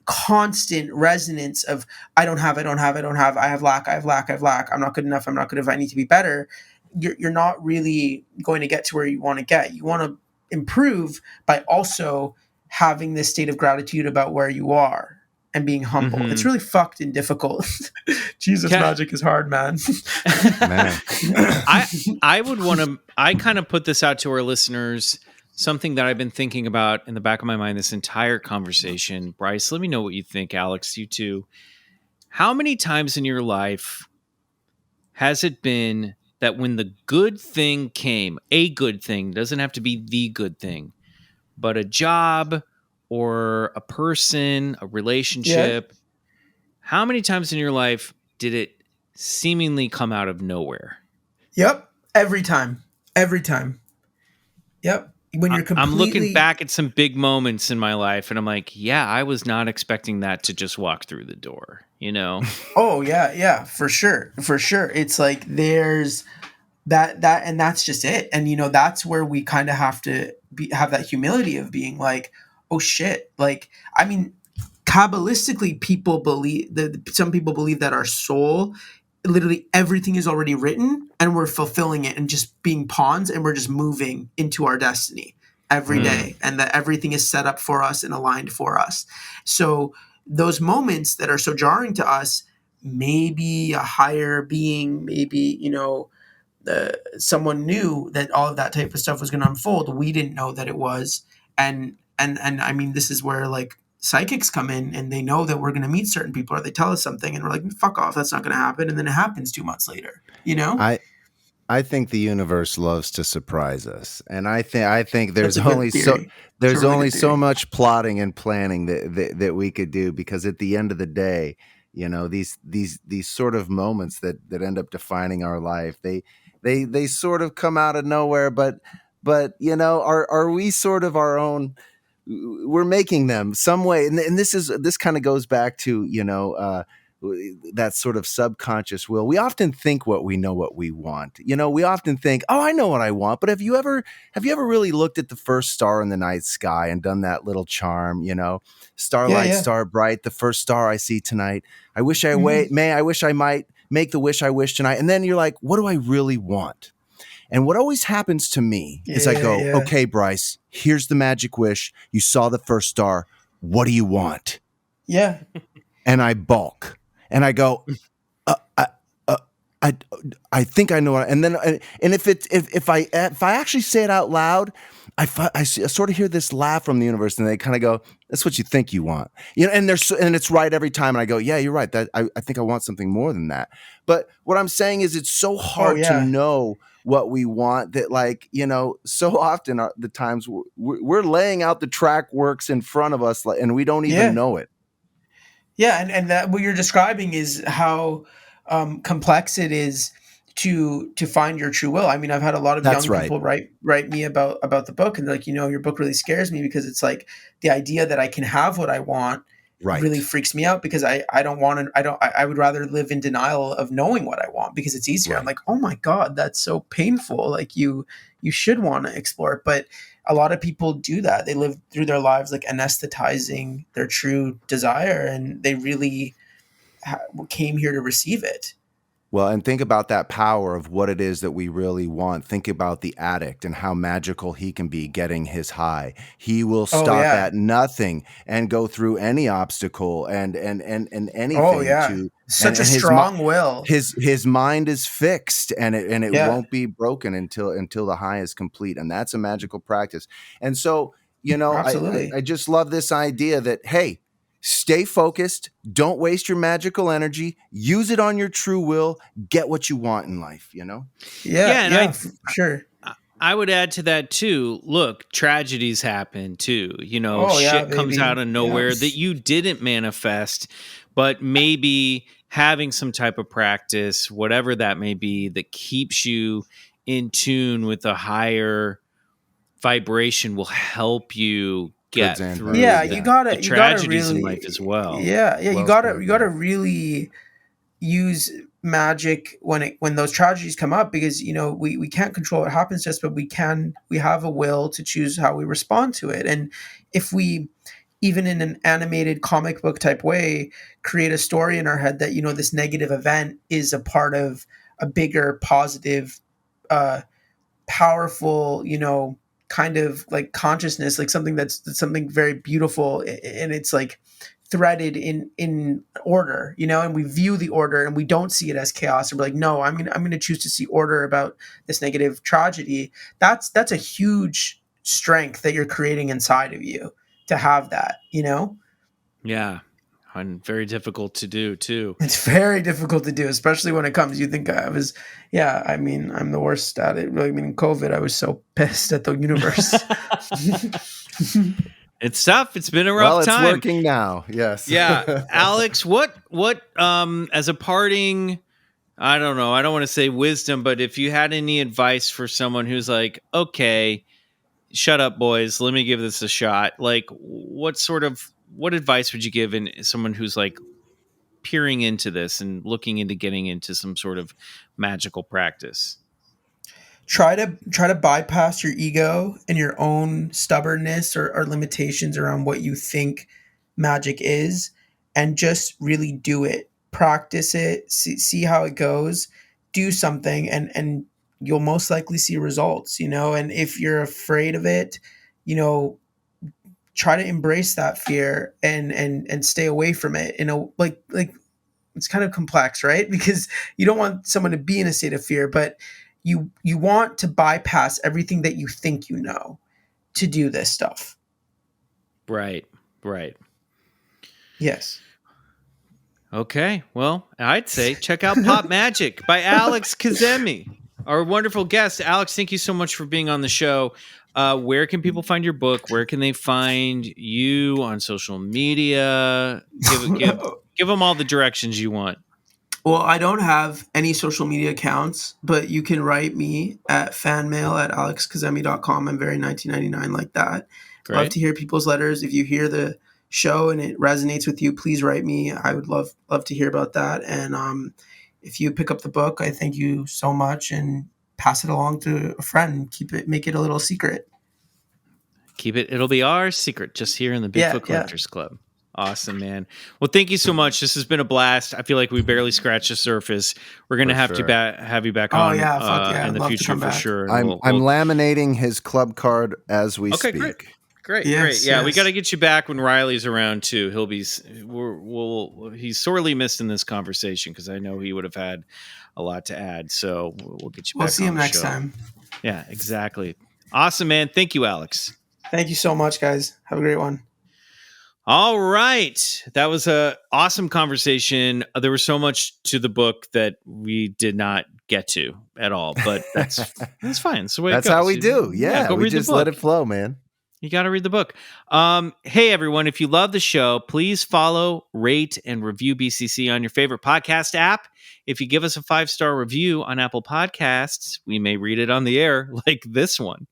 constant resonance of I have lack, I'm not good enough, I need to be better, you're not really going to get to where you want to get. You want to improve by also having this state of gratitude about where you are and being humble. It's really fucked and difficult. Jesus, magic is hard, man. Man. I kind of put this out to our listeners, something that I've been thinking about in the back of my mind this entire conversation. Bryce, let me know what you think. Alex, you too. How many times in your life has it been that when the good thing came, a good thing, doesn't have to be the good thing, but a job or a person, a relationship, how many times in your life did it seemingly come out of nowhere? Yep. Every time. Yep. When you're completely... I'm looking back at some big moments in my life and I'm like, yeah, I was not expecting that to just walk through the door, Oh yeah, for sure. It's like there's that and that's just it. And that's where we kind of have to have that humility of being like, oh shit. Like, I mean, Kabbalistically, some people believe that our soul, literally everything is already written and we're fulfilling it and just being pawns, and we're just moving into our destiny every day, and that everything is set up for us and aligned for us. So those moments that are so jarring to us maybe a higher being, maybe, someone knew that all of that type of stuff was going to unfold. We didn't know that it was. And I mean, this is where like psychics come in, and they know that we're going to meet certain people, or they tell us something and we're like, fuck off, that's not going to happen. And then it happens 2 months later, I think the universe loves to surprise us, and I think there's That's a good only theory. It's a really good so theory. much plotting and planning that we could do, because at the end of the day, these sort of moments that end up defining our life, they sort of come out of nowhere, but are we sort of our own? We're making them some way, and this kind of goes back to that sort of subconscious will. We often think we know what we want. We often think, oh, I know what I want. But have you ever really looked at the first star in the night sky and done that little charm, starlight, Yeah. star bright, the first star I see tonight. I wish I Mhm. I wish I might make the wish I wish tonight. And then you're like, what do I really want? And what always happens to me is I go, Yeah. okay, Bryce, here's the magic wish. You saw the first star. What do you want? Yeah. And I balk. And I go, I think I know what. And then, and if I actually say it out loud, I sort of hear this laugh from the universe, and they kind of go, "That's what you think you want," And it's right every time. And I go, "Yeah, you're right. That I think I want something more than that." But what I'm saying is, it's so hard to know what we want that, like, so often the times we're laying out the track works in front of us, and we don't even know it. Yeah, and that what you're describing is how complex it is to find your true will. I mean, I've had a lot of That's young right. people write me about the book, and they're like, your book really scares me, because it's like the idea that I can have what I want really freaks me out, because I don't want to. I would rather live in denial of knowing what I want, because it's easier. Right. I'm like, oh my god, that's so painful. Like you should want to explore it, but a lot of people do that. They live through their lives like anesthetizing their true desire, and they really came here to receive it. Well, and think about that power of what it is that we really want. Think about the addict and how magical he can be getting his high. He will stop at nothing and go through any obstacle and anything. Oh yeah, such a strong will. His mind is fixed, and it won't be broken until the high is complete, and that's a magical practice. And so, Absolutely. I just love this idea that, hey, stay focused. Don't waste your magical energy. Use it on your true will. Get what you want in life, Yeah, for sure. I would add to that too. Look, tragedies happen too. Shit comes out of nowhere that you didn't manifest, but maybe having some type of practice, whatever that may be, that keeps you in tune with a higher vibration will help you get through the tragedies in life as well. You gotta really use magic when those tragedies come up, because we can't control what happens to us, but we have a will to choose how we respond to it. And if we, even in an animated comic book type way, create a story in our head that this negative event is a part of a bigger positive powerful kind of like consciousness, like something that's something very beautiful, and it's like threaded in order, and we view the order and we don't see it as chaos, and we're like, no, I'm gonna choose to see order about this negative tragedy. That's a huge strength that you're creating inside of you to have that. Yeah, and very difficult to do too. It's very difficult to do, especially when it comes. You think I'm the worst at it. Really, COVID, I was so pissed at the universe. It's tough. It's been a rough time. Well, it's working now. Yes. Yeah. Alex, what as a parting, I don't know, I don't want to say wisdom, but if you had any advice for someone who's like, okay, shut up, boys, let me give this a shot. Like, what advice would you give in someone who's like peering into this and looking into getting into some sort of magical practice? Try to bypass your ego and your own stubbornness or limitations around what you think magic is, and just really do it. Practice it, see how it goes, do something, and you'll most likely see results, and if you're afraid of it, try to embrace that fear and stay away from it, like it's kind of complex, right? Because you don't want someone to be in a state of fear, but you want to bypass everything that you think you know to do this stuff. Right. Yes. Okay. Well, I'd say check out Pop Magic by Alex Kazemi, our wonderful guest. Alex, thank you so much for being on the show. Where can people find your book? Where can they find you on social media? Give them all the directions you want. Well, I don't have any social media accounts, but you can write me at fanmail@alexkazemi.com. I'm very 1999 like that. Great. Love to hear people's letters. If you hear the show and it resonates with you, please write me. I would love to hear about that. And if you pick up the book, I thank you so much, and pass it along to a friend. Make it a little secret. It'll be our secret just here in the Bigfoot Collectors Club. Awesome, man. Well, thank you so much. This has been a blast. I feel like we barely scratched the surface. We're going to have to have you back on in the future for sure. I'm laminating his club card as we speak. Great. Yeah, we got to get you back when Riley's around too. He's sorely missed in this conversation because I know he would have had a lot to add. So we'll get you back. We'll see him next time. Yeah, exactly. Awesome, man. Thank you, Alex. Thank you so much, guys. Have a great one. All right. That was a awesome conversation. There was so much to the book that we did not get to at all, but that's fine. That's the way that's it goes. How we do. Yeah, we just let it flow, man. You got to read the book. Hey, everyone, if you love the show, please follow, rate, and review BCC on your favorite podcast app. If you give us a 5-star review on Apple Podcasts, we may read it on the air like this one.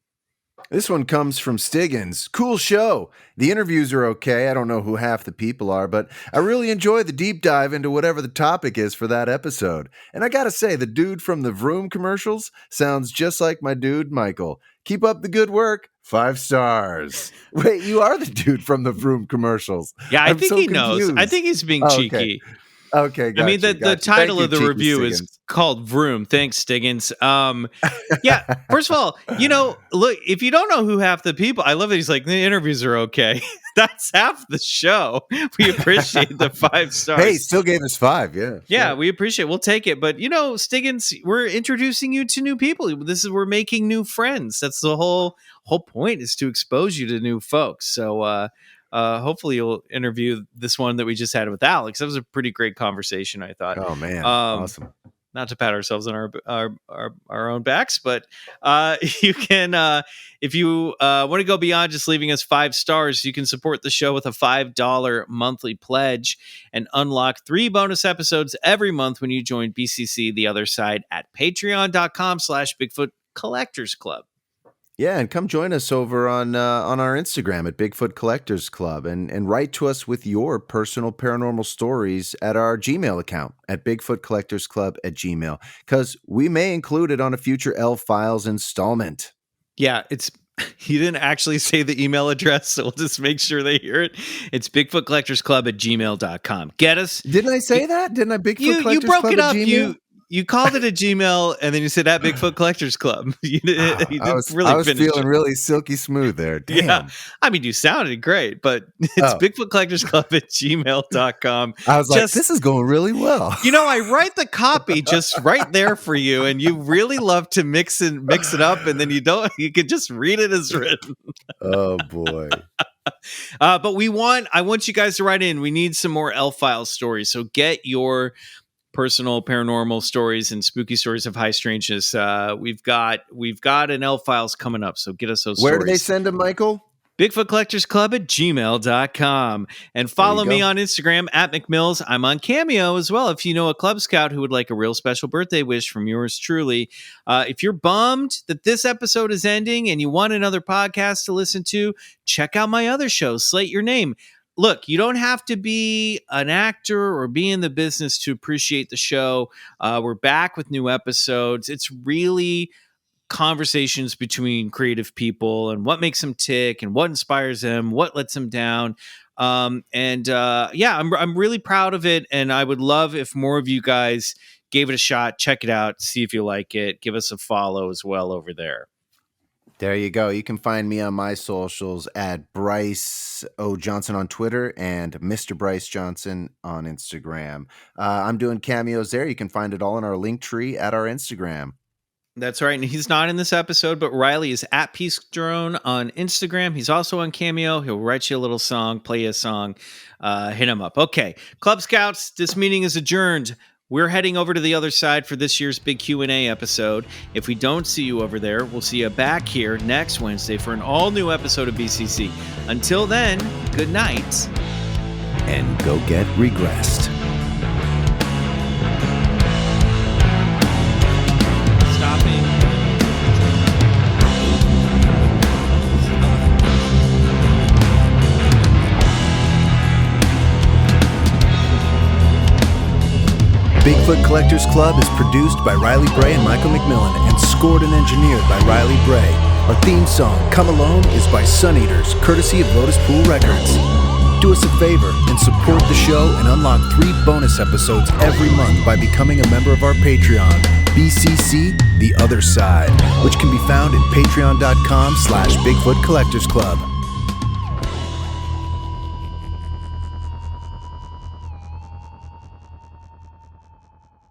This one comes from Stiggins. Cool show. The interviews are okay. I don't know who half the people are, but I really enjoy the deep dive into whatever the topic is for that episode. And I gotta say, the dude from the Vroom commercials sounds just like my dude, Michael. Keep up the good work. 5 stars. Wait, you are the dude from the Vroom commercials. Yeah, I think he knows. I think he's being cheeky. Okay, gotcha, I mean, the title of the review Stiggins. is called Vroom. Thanks, Stiggins. Yeah, first of all, look, if you don't know who half the people, I love that he's like, the interviews are okay. That's half the show. We appreciate the 5 stars. Hey, still gave us 5, yeah. Yeah, we appreciate it. We'll take it. But, Stiggins, we're introducing you to new people. We're making new friends. That's the whole point, is to expose you to new folks. So, hopefully you'll interview this one that we just had with Alex. That was a pretty great conversation, I thought. Oh man, awesome. Not to pat ourselves on our own backs, but you can, if you want to go beyond just leaving us 5 stars, you can support the show with a $5 monthly pledge and unlock 3 bonus episodes every month when you join BCC The Other Side at patreon.com/BigfootCollectorsClub. Yeah, and come join us over on our Instagram at Bigfoot Collectors Club, and write to us with your personal paranormal stories at our Gmail account at BigfootCollectorsClub@gmail.com, because we may include it on a future L Files installment. Yeah, he didn't actually say the email address, so we'll just make sure they hear it. It's BigfootCollectorsClub@gmail.com. Get us? Didn't I say that? Didn't I? Bigfoot Collectors you broke Club it up. You called it a Gmail, and then you said at Bigfoot Collectors Club. I was feeling really silky smooth there. Damn. Yeah. I mean, you sounded great, but it's BigfootCollectorsClub@gmail.com. I was like, this is going really well. I write the copy just right there for you, and you really love to mix it up, and then you can just read it as written. Oh, boy. But I want you guys to write in. We need some more L-Files stories, so get your personal paranormal stories and spooky stories of high strangeness. We've got an L-Files coming up, so get us those Where stories. do they send them, Michael? BigfootCollectorsClub@gmail.com. And follow me on Instagram at McMills. I'm on Cameo as well. If you know a Club Scout who would like a real special birthday wish from yours truly. If you're bummed that this episode is ending and you want another podcast to listen to, check out my other show, Slate Your Name. Look, you don't have to be an actor or be in the business to appreciate the show. We're back with new episodes. It's really conversations between creative people and what makes them tick and what inspires them, what lets them down. I'm really proud of it. And I would love if more of you guys gave it a shot, check it out, see if you like it. Give us a follow as well over there. There you go. You can find me on my socials at Bryce O. Johnson on Twitter and Mr. Bryce Johnson on Instagram. I'm doing cameos there. You can find it all in our link tree at our Instagram. That's right. And he's not in this episode, but Riley is at Peace Drone on Instagram. He's also on Cameo. He'll write you a little song, play you a song, hit him up. Okay. Club Scouts, this meeting is adjourned. We're heading over to the other side for this year's big Q&A episode. If we don't see you over there, we'll see you back here next Wednesday for an all-new episode of BCC. Until then, good night. And go get regressed. Stopping. Bigfoot Collectors Club is produced by Riley Bray and Michael McMillan and scored and engineered by Riley Bray. Our theme song, Come Alone, is by Suneaters, courtesy of Lotuspool Records. Do us a favor and support the show and unlock 3 bonus episodes every month by becoming a member of our Patreon, BCC The Other Side, which can be found at patreon.com/BigfootCollectorsClub.